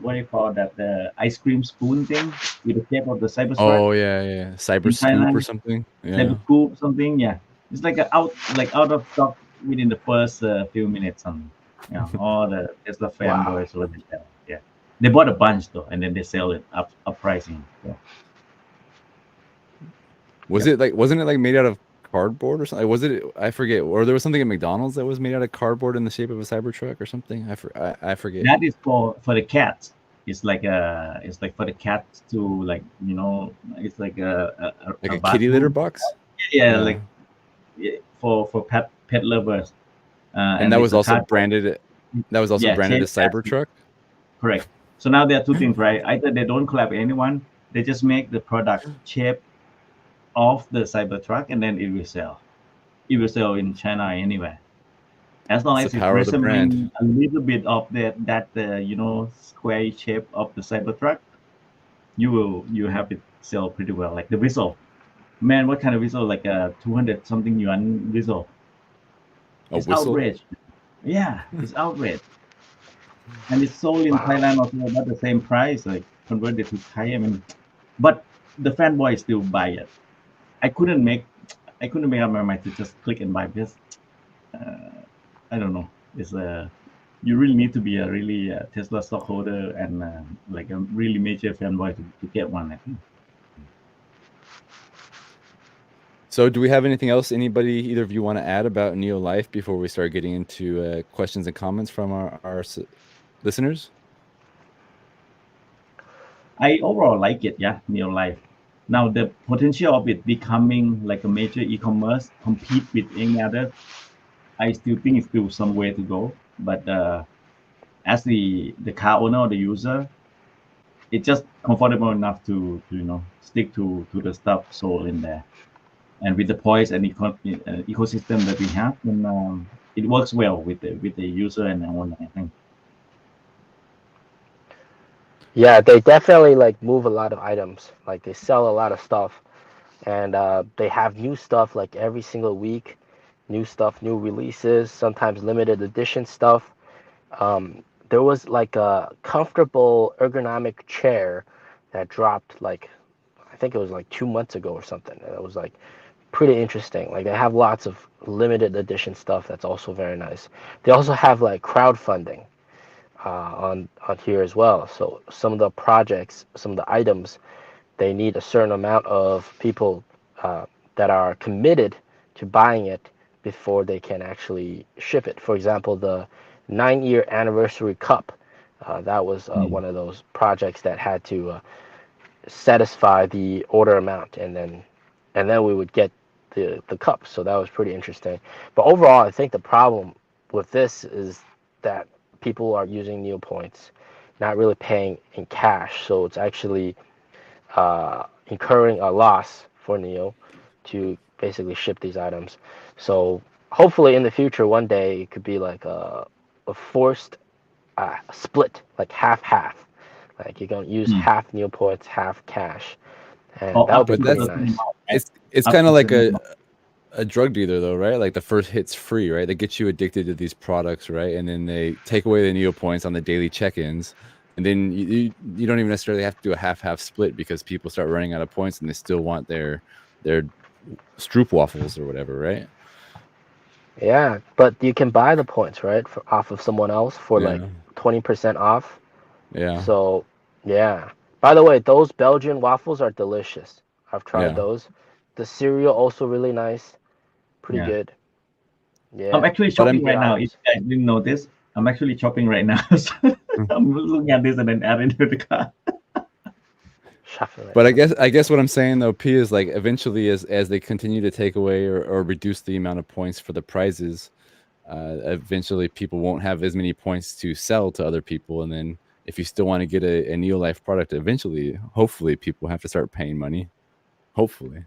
what do you call that the ice cream spoon thing with the shape of the Cybertruck Oh yeah. Cyber in Scoop or Thailand, something. Cyber Yeah. Scoop something. Yeah, it's like out of stock within the first few minutes. Something. All the Tesla Wow. fanboys over there. Yeah, they bought a bunch though, and then they sell it up pricing. So, Was yep. it like wasn't it like made out of cardboard or something? Was it I forget. Or there was something at McDonald's that was made out of cardboard in the shape of a Cybertruck or something. I forget. That is for the cats. It's like for the cats to like it's like Like a a kitty litter bathroom. box? Yeah, Yeah. like yeah, for pet lovers. And And it's a cardboard. that was also Yeah, branded change as plastic. Cybertruck. Correct. So now there are two things, right? Either they don't collab with anyone, they just make the product shape of the Cybertruck, and then it will sell. It will sell in China anywhere. As long It's the as it's power of the brand. resembling a little bit of that square shape of the Cybertruck, you have it sell pretty well. Like the whistle, man, what kind of whistle? Like a 200 something yuan whistle. A It's whistle? outrage. Yeah, it's outrage. and it's sold in Wow. Thailand also about the same price, like converted to Thai. I mean, but the fanboy still buy it. I couldn't make up my mind to just click and buy because I don't know. It's a you really need to be a really Tesla stockholder and like a really major fanboy to get one. I think. So, do we have anything else either of you want to add about Neo Life before we start getting into questions and comments from our listeners? I overall like it, yeah, Neo Life. Now the potential of it becoming like a major e-commerce compete with any other, I still think it's still some way to go. But as the car owner or the user, it's just comfortable enough to stick to the stuff sold in there. And with the points and ecosystem that we have, then it works well with the user and the owner, I think. Yeah, they definitely like move a lot of items. Like they sell a lot of stuff, and they have new stuff like every single week, new stuff, new releases, sometimes limited edition stuff. There was like a comfortable ergonomic chair that dropped like I think it was like 2 months ago or something. And it was like pretty interesting. Like they have lots of limited edition stuff that's also very nice. They also have like crowdfunding on here as well. So some of the projects, some of the items, they need a certain amount of people that are committed to buying it before they can actually ship it. For example, the 9-year anniversary cup. That was Mm. one of those projects that had to satisfy the order amount, and then we would get the cup. So that was pretty interesting. But overall, I think the problem with this is that people are using Neo points, not really paying in cash. So it's actually incurring a loss for Neo to basically ship these items. So hopefully in the future, one day it could be like a forced split, like half. Like you're gonna use Mm. half Neo points, half cash, and Or that would up be to But a pretty that's certain nice. amount, right? it's Up kind to of a like certain amount. a drug dealer though, right? Like the first hit's free, right? They get you addicted to these products, right? And then they take away the Neo points on the daily check-ins, and then you don't even necessarily have to do a half split because people start running out of points and they still want their Stroop waffles or whatever, right? Yeah, but you can buy the points, right, off of someone else for like Yeah, 20% off. yeah, So, yeah. By the way, those Belgian waffles are delicious. I've tried yeah. those. The cereal also really nice, pretty Yeah. good. I'm Yeah, actually But pretty shopping I'm good right now. If items. you guys didn't notice, I'm actually shopping right now. So I'm looking at this and then adding to the cart. Shuffle right But now. I guess what I'm saying though, P, is like eventually as they continue to take away or reduce the amount of points for the prizes, eventually people won't have as many points to sell to other people, and then if you still want to get a Neo Life product, eventually, hopefully, people have to start paying money. Hopefully,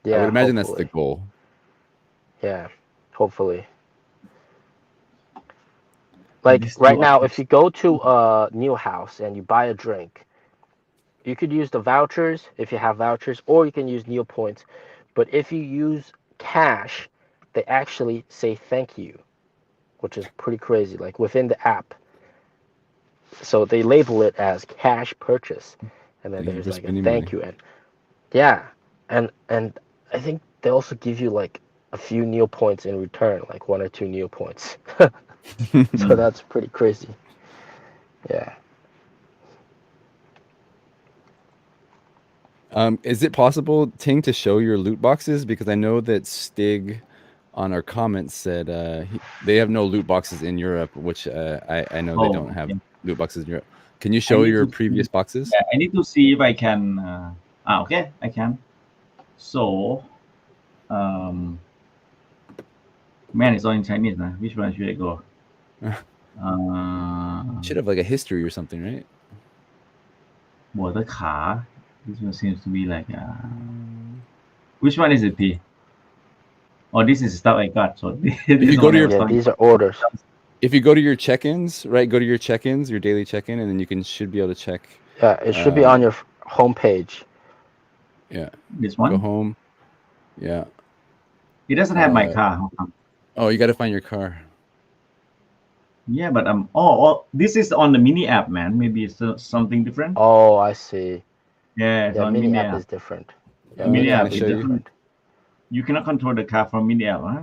I would Yeah, imagine that's the hopefully. goal. Yeah, hopefully. And Like these two right are now, if you go to a new house and you buy a drink, you could use the vouchers if you have vouchers, or you can use Neo points. But if you use cash, they actually say thank you, which is pretty crazy. Like within the app, so they label it as cash purchase, and then Thank you there's for like a spending thank money. you, and yeah, and I think they also give you like a few Neo points in return, like 1 or 2 Neo points. So Mm. that's pretty crazy. Yeah. Is it possible, Ting, to show your loot boxes? Because I know that Stig on our comments said they have no loot boxes in Europe, which I know they Oh, don't have okay. loot boxes in Europe. Can you I show need your to see. previous boxes? Yeah, I need to see if I can. Okay, I can. So, um, man, it's all in Chinese now. Which one should I go? Should Uh, have like a history or something, right? 我的卡. This one seems to be like. Which one is it, P? Oh, this is stuff I got. So If this you go one to I your was Yeah, talking these are about. orders. if you go to your check-ins, right? Go to your check-ins, your daily check-in, and then you should be able to check. Yeah, it should be on your home page. Yeah, This go one. home. Yeah. It doesn't have my car. How come? Oh, you got to find your car. Yeah, but oh, this is on the mini app, man. Maybe it's something different. Oh, I see. Yeah, it's Yeah, on mini mini app app. is different. Yeah, Mini mini Can I app app, is it show you? doesn't. different. You cannot control the car from mini app, huh?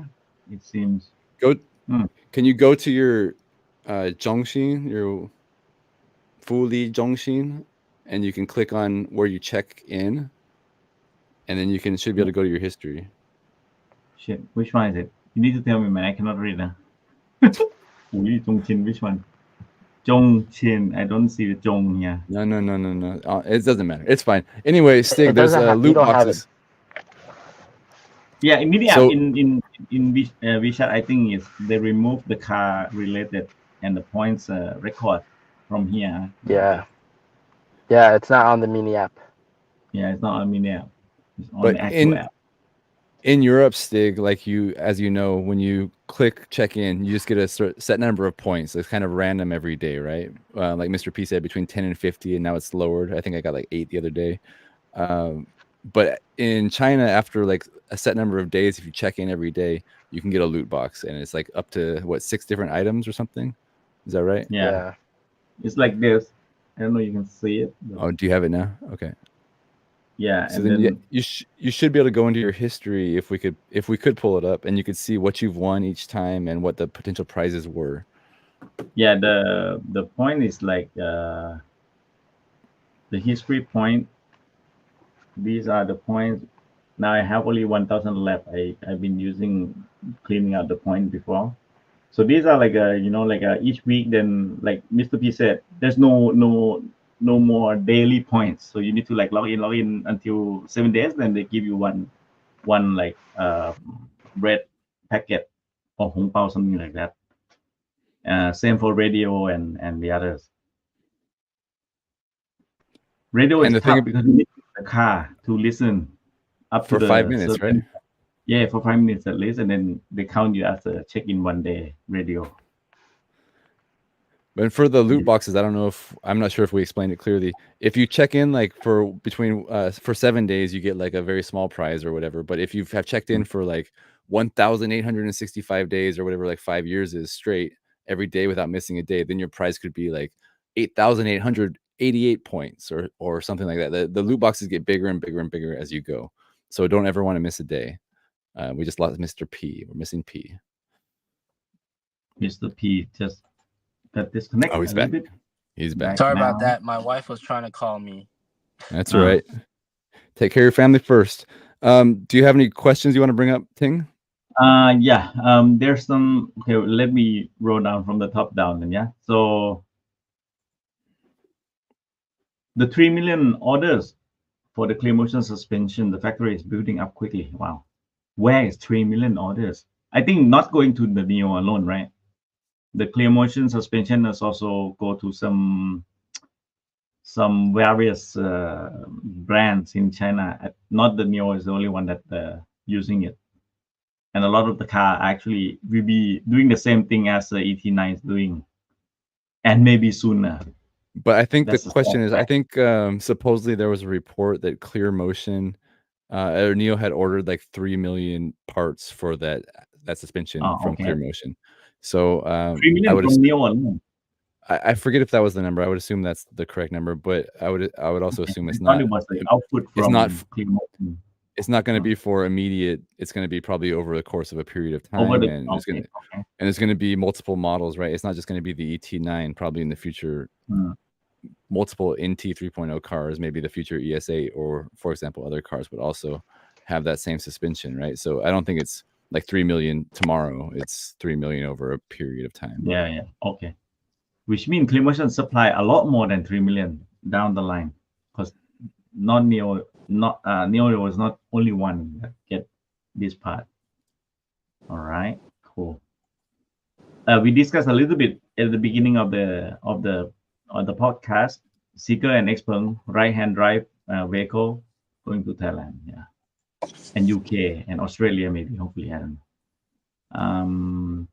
It seems. Go. Hmm. Can you go to your Zhongxin, your Fuli Zhongxin, and you can click on where you check in, and then you should be able to go to your history. Shit, which one is it? You need to tell me, man. I cannot read now. Zhongqin, which one? Zhongqin. I don't see the Zhong here. No. It doesn't matter. It's fine. Anyway, Stig, It there's doesn't have. You loot don't have it. boxes. Yeah, in mini app So in WeChat, I think is they remove the car related and the points record from here. Yeah. Yeah, it's not on the mini app. Yeah, it's not on mini app. It's on but the actual app. in Europe, Stig, like as you know, when you click check in, you just get a set number of points. It's kind of random every day, right? Like Mr. P said, between 10 and 50, and now it's lowered. I think I got like 8 the other day. But in China, after like a set number of days, if you check in every day, you can get a loot box, and it's like up to 6 different items or something. Is that right? Yeah. It's like this. I don't know. You can see it. Oh, do you have it now? Okay. Yeah, So and then you should be able to go into your history if we could pull it up, and you could see what you've won each time and what the potential prizes were. yeah, the point is like the history point. These are the points. Now I have only 1,000 left. I've been using cleaning out the point before. So these are like each week. Then like Mr. P said, there's no more daily points. So you need to like log in until 7 days. Then they give you one like bread packet or Hong Pao, something like that. Same for radio and the others. Radio And is the thing tough because you need the car to listen up to for 5 the minutes, certain, right? yeah, for 5 minutes at least, and then they count you as a check-in one day radio. But for the loot boxes, I'm not sure if we explained it clearly. If you check in like for 7 days, you get like a very small prize or whatever. But if you have checked in for like 1,865 days or whatever, like 5 years is straight every day without missing a day, then your prize could be like 8,888 points or something like that. The loot boxes get bigger and bigger and bigger as you go. So don't ever want to miss a day. We just lost Mr. P. We're missing P. Mr. P just got disconnected. Oh, he's back. He's back. Sorry about that. My wife was trying to call me. That's all right. Take care of your family first. Do you have any questions you want to bring up, Ting? Yeah. There's some. Okay, let me roll down from the top down. Then yeah. So the 3 million orders for the clear motion suspension, the factory is building up quickly. Wow. Where is 3 million orders? I think not going to the NIO alone, right? The clear motion suspension has also go to some various brands in China. Not the NIO is the only one that using it, and a lot of the car actually will be doing the same thing as the ET9 is doing, and maybe sooner. But I think That's the question is, I think supposedly there was a report that Clear Motion or NIO had ordered like 3 million parts for that suspension from okay. Clear Motion. So 3 million I would from NIO alone. I forget if that was the number. I would assume that's the correct number, but I would also assume it's I thought not. it was the output from It's not. Clear Motion. It's not going to be for immediate. It's going to be probably over the course of a period of time, and it's going to be multiple models, right? It's not just going to be the ET9. Probably in the future, multiple NT 3.0 cars, maybe the future ES8, or for example, other cars would also have that same suspension, right? So I don't think it's like 3 million tomorrow. It's 3 million over a period of time. Yeah. Okay. Which means Clear Motion supply a lot more than 3 million down the line, because NIO was not only one that get this part. All right, cool. We discussed a little bit at the beginning of the podcast. Seeker and Xpeng right-hand drive vehicle going to Thailand, yeah, and UK and Australia maybe. Hopefully, I don't know.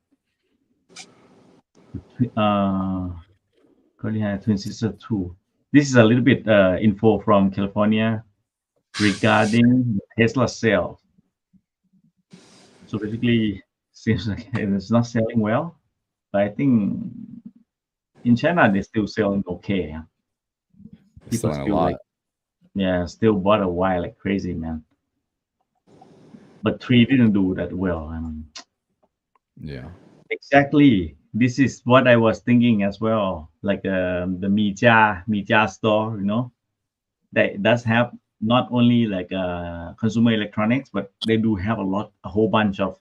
Korea Twin Sister 2. This is a little bit info from California regarding Tesla sales. So basically, seems like it's not selling well. But I think in China they're still selling okay. Huh? It's People selling a still lot. like, yeah, still bought a while like crazy, man. But 3 didn't do that well. Yeah. Exactly. This is what I was thinking as well. Like the Mijia store, that does have not only like consumer electronics, but they do have a whole bunch of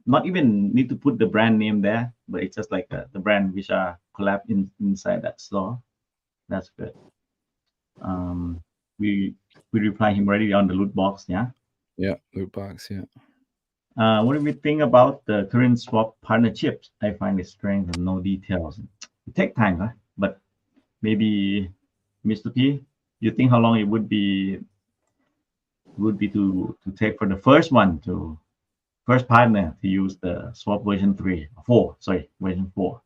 not even need to put the brand name there, but it's just like the brand which are collab inside that store. That's good. Um, we reply him already on the loot box, yeah. Yeah. Loot box. Yeah. What do we think about the current swap partnerships? I find it strange and no details. It take time, huh? But maybe Mr. P, you think how long it would be to take for the first partner to use the swap version 4, sorry, version 4.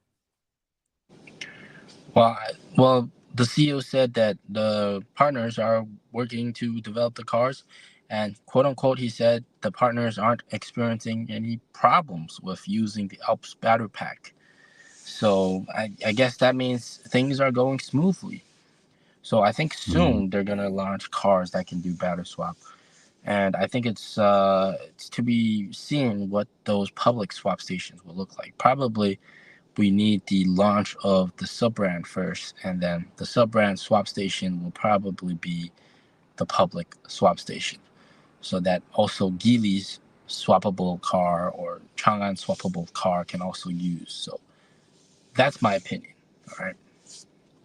Well, the CEO said that the partners are working to develop the cars, and quote unquote, he said the partners aren't experiencing any problems with using the Alps battery pack. So I guess that means things are going smoothly. So I think soon they're gonna launch cars that can do battery swap, and I think it's to be seen what those public swap stations will look like. Probably we need the launch of the sub brand first, and then the sub brand swap station will probably be the public swap station, so that also Geely's swappable car or Chang'an swappable car can also use. So that's my opinion. All right.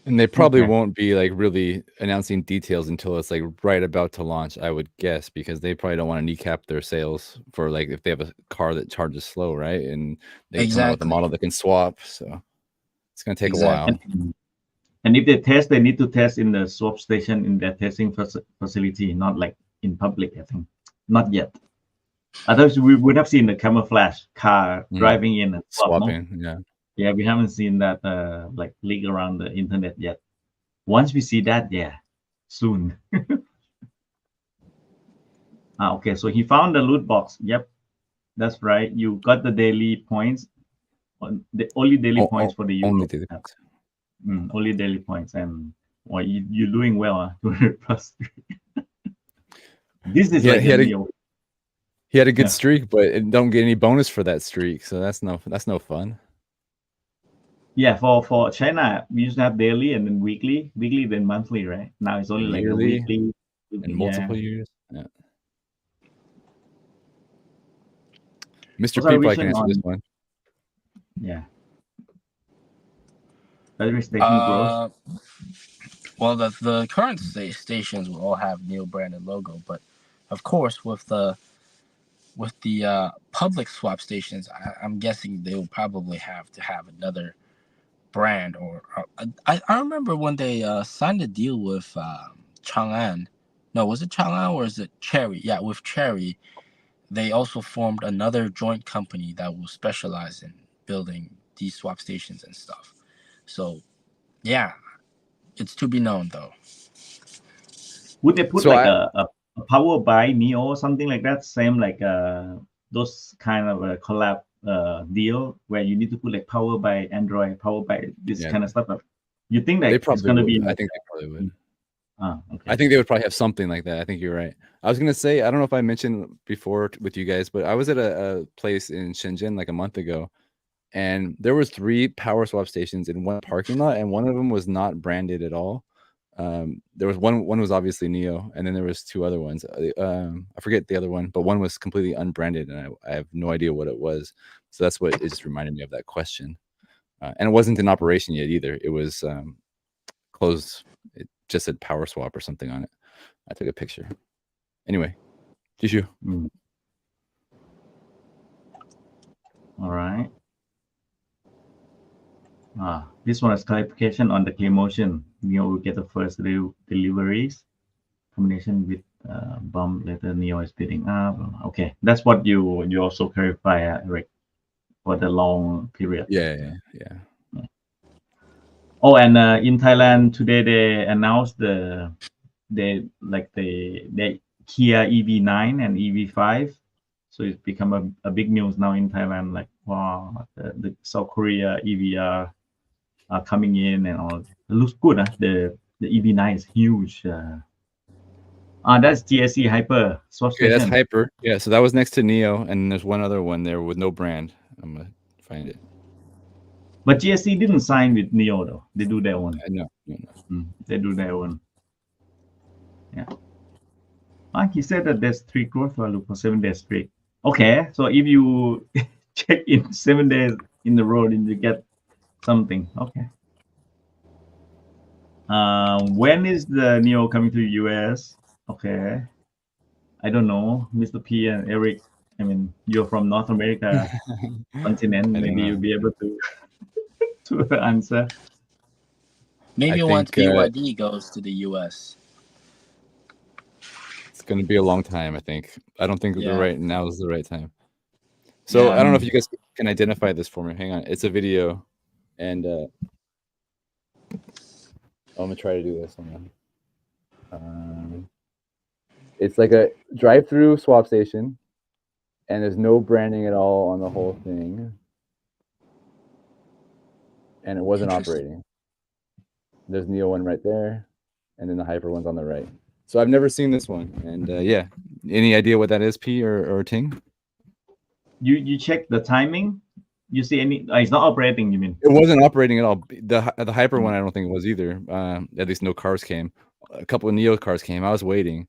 And they probably Okay. won't be like really announcing details until it's like right about to launch, I would guess, because they probably don't want to kneecap their sales for like if they have a car that charges slow, right? And they come out with a Exactly. model that can swap. So it's gonna take a Exactly. while. And if they test, they need to test in the swap station in their testing facility, not like in public, I think. Not yet. Otherwise, we would have seen the camouflage car driving in and swap, no? Swapping, yeah. Yeah, we haven't seen that like leak around the internet yet. Once we see that, yeah, soon. Okay, so he found the loot box. Yep, that's right. You got the daily points. The only daily points for the Euro. Only daily points. Only daily points, and well, you're doing well, huh? 200 plus. This is like he had a good streak, but it don't get any bonus for that streak, so that's no fun. Yeah, for China, we used to have daily and then weekly, then monthly, right? Now it's only like yearly, a weekly and multiple years. Yeah. Mr. People, I can answer this one. Yeah. Battery station growth. Well, the current stations will all have NIO branded logo, but of course with the public swap stations, I'm guessing they will probably have to have another brand. Or I remember when they signed a deal with Chang'an. No, was it Chang'an or is it Cherry? Yeah, with Cherry, they also formed another joint company that will specialize in building these swap stations and stuff. So, yeah, it's to be known though. Would they put a power by NIO or something like that? Same like those kind of a collab deal where you need to put like power by Android, power by this kind of stuff. You think that it's going to be? I think they probably would. Okay. I think they would probably have something like that. I think you're right. I was gonna say, I don't know if I mentioned before with you guys, but I was at a place in Shenzhen like a month ago, and there was 3 power swap stations in one parking lot, and one of them was not branded at all. There was one was obviously NIO, and then there was 2 other ones. I forget the other one, but one was completely unbranded, and I have no idea what it was. So that's what it just reminded me of that question. And it wasn't in operation yet either. It was closed. It just said power swap or something on it. I took a picture. Anyway, Jishu. All right. This one is clarification on the clear motion. NIO will get the first deliveries. Combination with bomb later NIO is speeding up. Okay, that's what you also clarify, Eric, for the long period. Yeah. Oh, and in Thailand today they announced the Kia EV9 and EV5 So it's become a big news now in Thailand. Like, wow, the South Korea EV are coming in and all. It looks good. The EV9 is huge. That's GSC Hyper swap Okay, that's station. Hyper. Yeah, so that was next to NIO, and there's one other one there with no brand. I'm gonna find it. But GSC didn't sign with NIO though. They do their own. No. They do their own. Yeah. He said that there's 3 crores value for 7 days straight. Okay, so if you check in 7 days in the road and you get something, okay. When is the NIO coming to US? Okay, I don't know, Mr. P and Eric. I mean, you're from North America continent. Maybe you'll be able to answer. Maybe once BYD goes to the US. It's going to be a long time, I think. I don't think right now is the right time. So I don't know if you guys can identify this for me. Hang on. It's a video. And I'm going to try to do this. It's like a drive-through swap station. And there's no branding at all on the whole thing. And it wasn't operating. There's NIO one right there. And then the Hyper one's on the right. So I've never seen this one, and yeah, any idea what that is, P or Ting? You check the timing. You see any? It's not operating. You mean it wasn't operating at all? The Hyper one, I don't think it was either. At least no cars came. A couple of NIO cars came. I was waiting,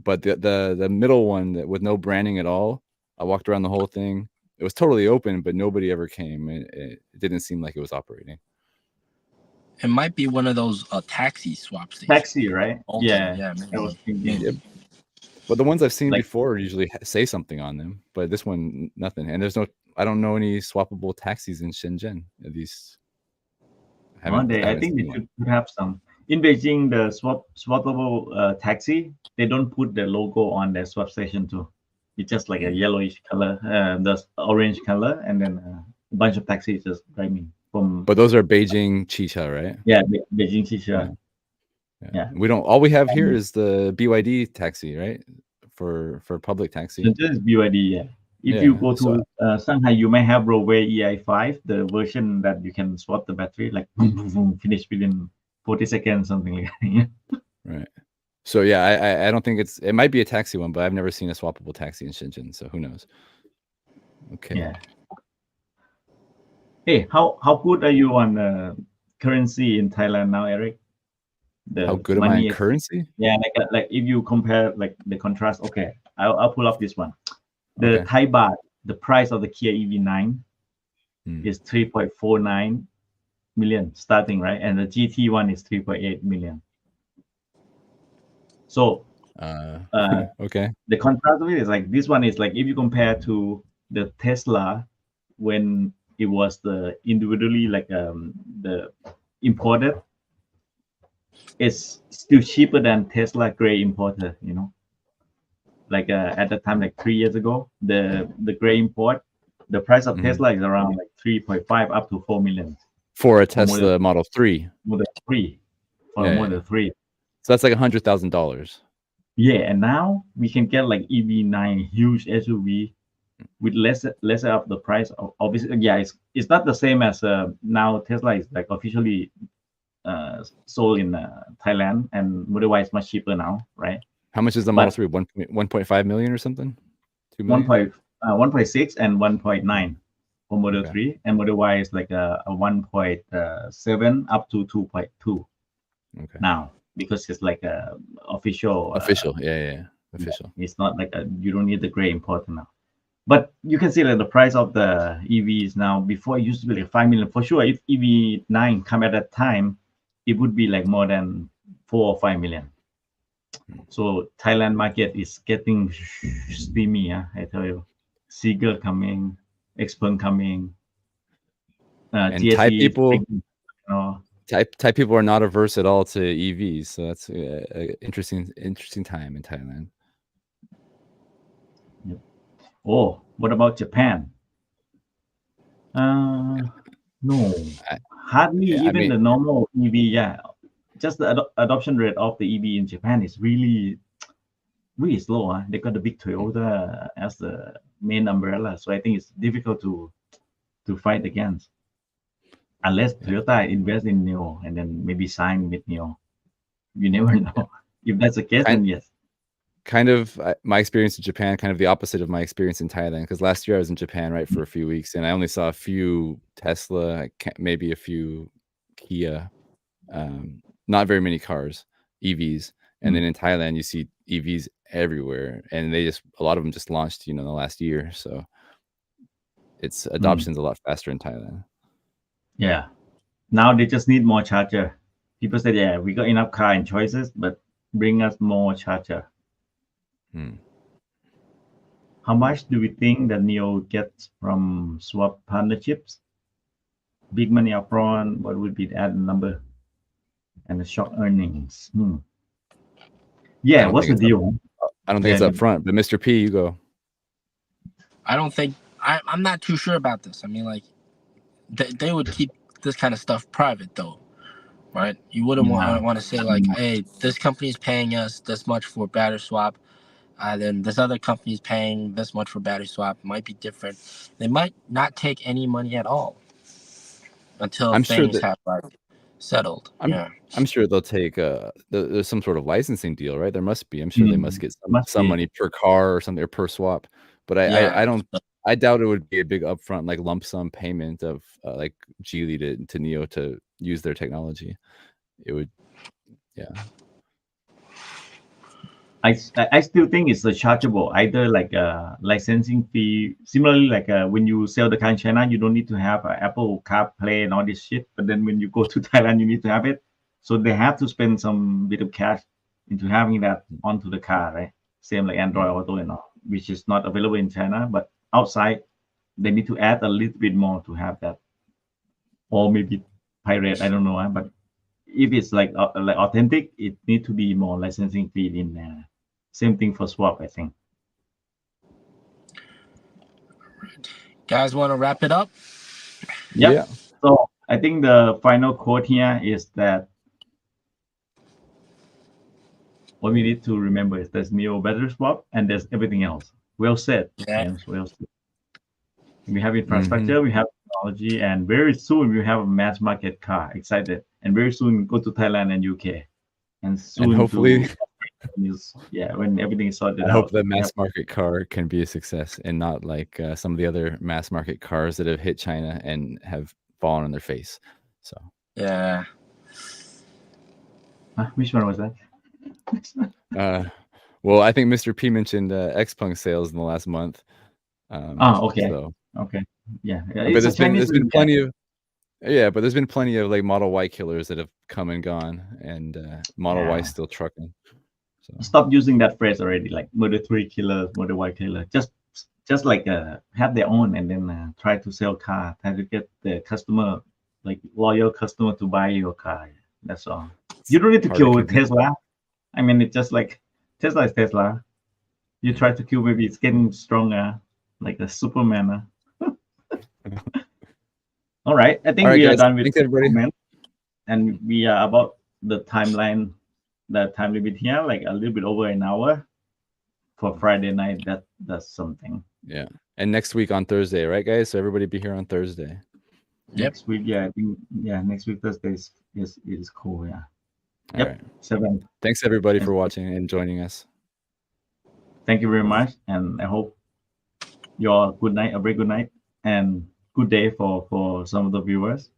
but the middle one with no branding at all. I walked around the whole thing. It was totally open, but nobody ever came. It didn't seem like it was operating. It might be one of those taxi swap stations. Taxi, right? Yeah. I was thinking. Yep. But the ones I've seen before usually say something on them, but this one, nothing. And there's no, I don't know any swappable taxis in Shenzhen. At least, I think they should have some. In Beijing, the swappable taxi, they don't put the logo on their swap station too. It's just like a yellowish color, the orange color, and then a bunch of taxis just driving. But those are Beijing Chicha, right? Yeah, Beijing Chicha. Yeah. We don't. All we have here is the BYD taxi, right? For public taxi. This is BYD. Yeah. If you go to Shanghai, you may have Roadway EI5, the version that you can swap the battery, like boom, boom, boom, finish within 40 seconds, something like that. Right. So yeah, I don't think it might be a taxi one, but I've never seen a swappable taxi in Shenzhen, so who knows? Okay. Yeah. Hey, how good are you on currency in Thailand now, Eric? How good am I in currency? Yeah, like if you compare like the contrast. Okay, I'll pull up this one. The Thai baht, the price of the Kia EV9 is 3.49 million starting, right? And the GT one is 3.8 million. So okay. The contrast of it is like this one is like if you compare to the Tesla when it was the individually like the imported, it's still cheaper than Tesla gray importer, you know. Like at the time, like 3 years ago, the gray import, the price of Tesla is around like 3.5 up to 4 million. For a Tesla Model 3. Model 3. For Model 3. So that's like $100,000. Yeah, and now we can get like EV9 huge SUV with lesser of the price. Obviously, yeah, it's not the same as now Tesla is like officially sold in Thailand, and Model Y is much cheaper now, right? How much is the Model 3? 1.5 million or something? 2 million? 1.6 and 1.9 for Model 3, and Model Y is like a 1.7 up to 2.2 now, because it's like a official. Official. It's not like you don't need the gray importer now. But you can see that the price of the EVs now, before it used to be like 5 million. For sure, if EV9 come at that time, it would be like more than 4 or 5 million. So Thailand market is getting steamy, I tell you. Seagull coming, Xpeng coming. And Thai people, Thai people are not averse at all to EVs, so that's an interesting time in Thailand. Yep. Oh, what about Japan? No, hardly even the normal EV. Just the adoption rate of the EV in Japan is really slow. They got the big Toyota as the main umbrella. So I think it's difficult to fight against unless Toyota invest in NIO and then maybe sign with NIO. You never know. If that's the case, then yes. Kind of my experience in Japan, kind of the opposite of my experience in Thailand. Because last year I was in Japan, right, for a few weeks, and I only saw a few Tesla, maybe a few Kia, not very many cars, EVs. And then in Thailand, you see EVs everywhere, and a lot of them just launched, in the last year. So its adoption's a lot faster in Thailand. Yeah. Now they just need more charger. People said, yeah, we got enough car and choices, but bring us more charger. How much do we think that NIO gets from swap partnerships? Big money upfront, what would be the added number? And the shock earnings. Yeah, what's the deal? I don't think it's up front, but Mr. P, you go. I don't think I'm not too sure about this. I mean, like they would keep this kind of stuff private, though, right? You wouldn't want to say like, hey, this company's paying us this much for battery swap, then this other company's paying this much for battery swap. It might be different. They might not take any money at all until things have like settled. I'm sure they'll take there's some sort of licensing deal, right? There must be. I'm sure they must get some money per car or something, or per swap. But I doubt it would be a big upfront, like lump sum payment of like Geely to NIO to use their technology. It would, yeah. I still think it's chargeable, either like a licensing fee. Similarly, like when you sell the car in China, you don't need to have Apple CarPlay and all this shit. But then when you go to Thailand, you need to have it. So they have to spend some bit of cash into having that onto the car, right? Same like Android Auto and all, which is not available in China. But outside, they need to add a little bit more to have that, or maybe pirate. I don't know, but if it's like authentic, it need to be more licensing fee in there. Same thing for swap, I think. Guys, want to wrap it up? Yep. Yeah. So I think the final quote here is that what we need to remember is there's NIO battery swap and there's everything else. Well said. James, well said. We have infrastructure, we have technology, and very soon we have a mass market car. Excited. And very soon go to Thailand and UK. And soon hopefully when everything is sorted out. I hope the mass market car can be a success and not like some of the other mass market cars that have hit China and have fallen on their face. So yeah. Which one was that? Well, I think Mr. P mentioned Xpeng sales in the last month. Okay. So. Okay. Yeah. But there's been plenty of. Yeah, but there's been plenty of like Model Y killers that have come and gone, and Model Y still trucking. So. Stop using that phrase already, like Model 3 killers, Model Y killer. Just like have their own, and then try to sell car, try to get the customer, like loyal customer, to buy your car. That's all. You don't need to kill Tesla. I mean, it's just like Tesla is Tesla. You try to kill, maybe it's getting stronger, like a Superman. All right, I think we are done with everybody, and we are about the timeline, the time limit here, like a little bit over an hour for Friday night. That's something. Yeah, and next week on Thursday, right, guys? So everybody be here on Thursday. Next week, I think, next week Thursday is cool. Yeah. All right. 7. Thanks everybody for watching and joining us. Thank you very much, and I hope your good night, a very good night, and good day for some of the viewers.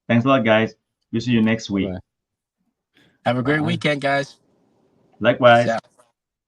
Thanks a lot, guys. We'll see you next week. Have a great weekend, guys. Likewise. Yeah.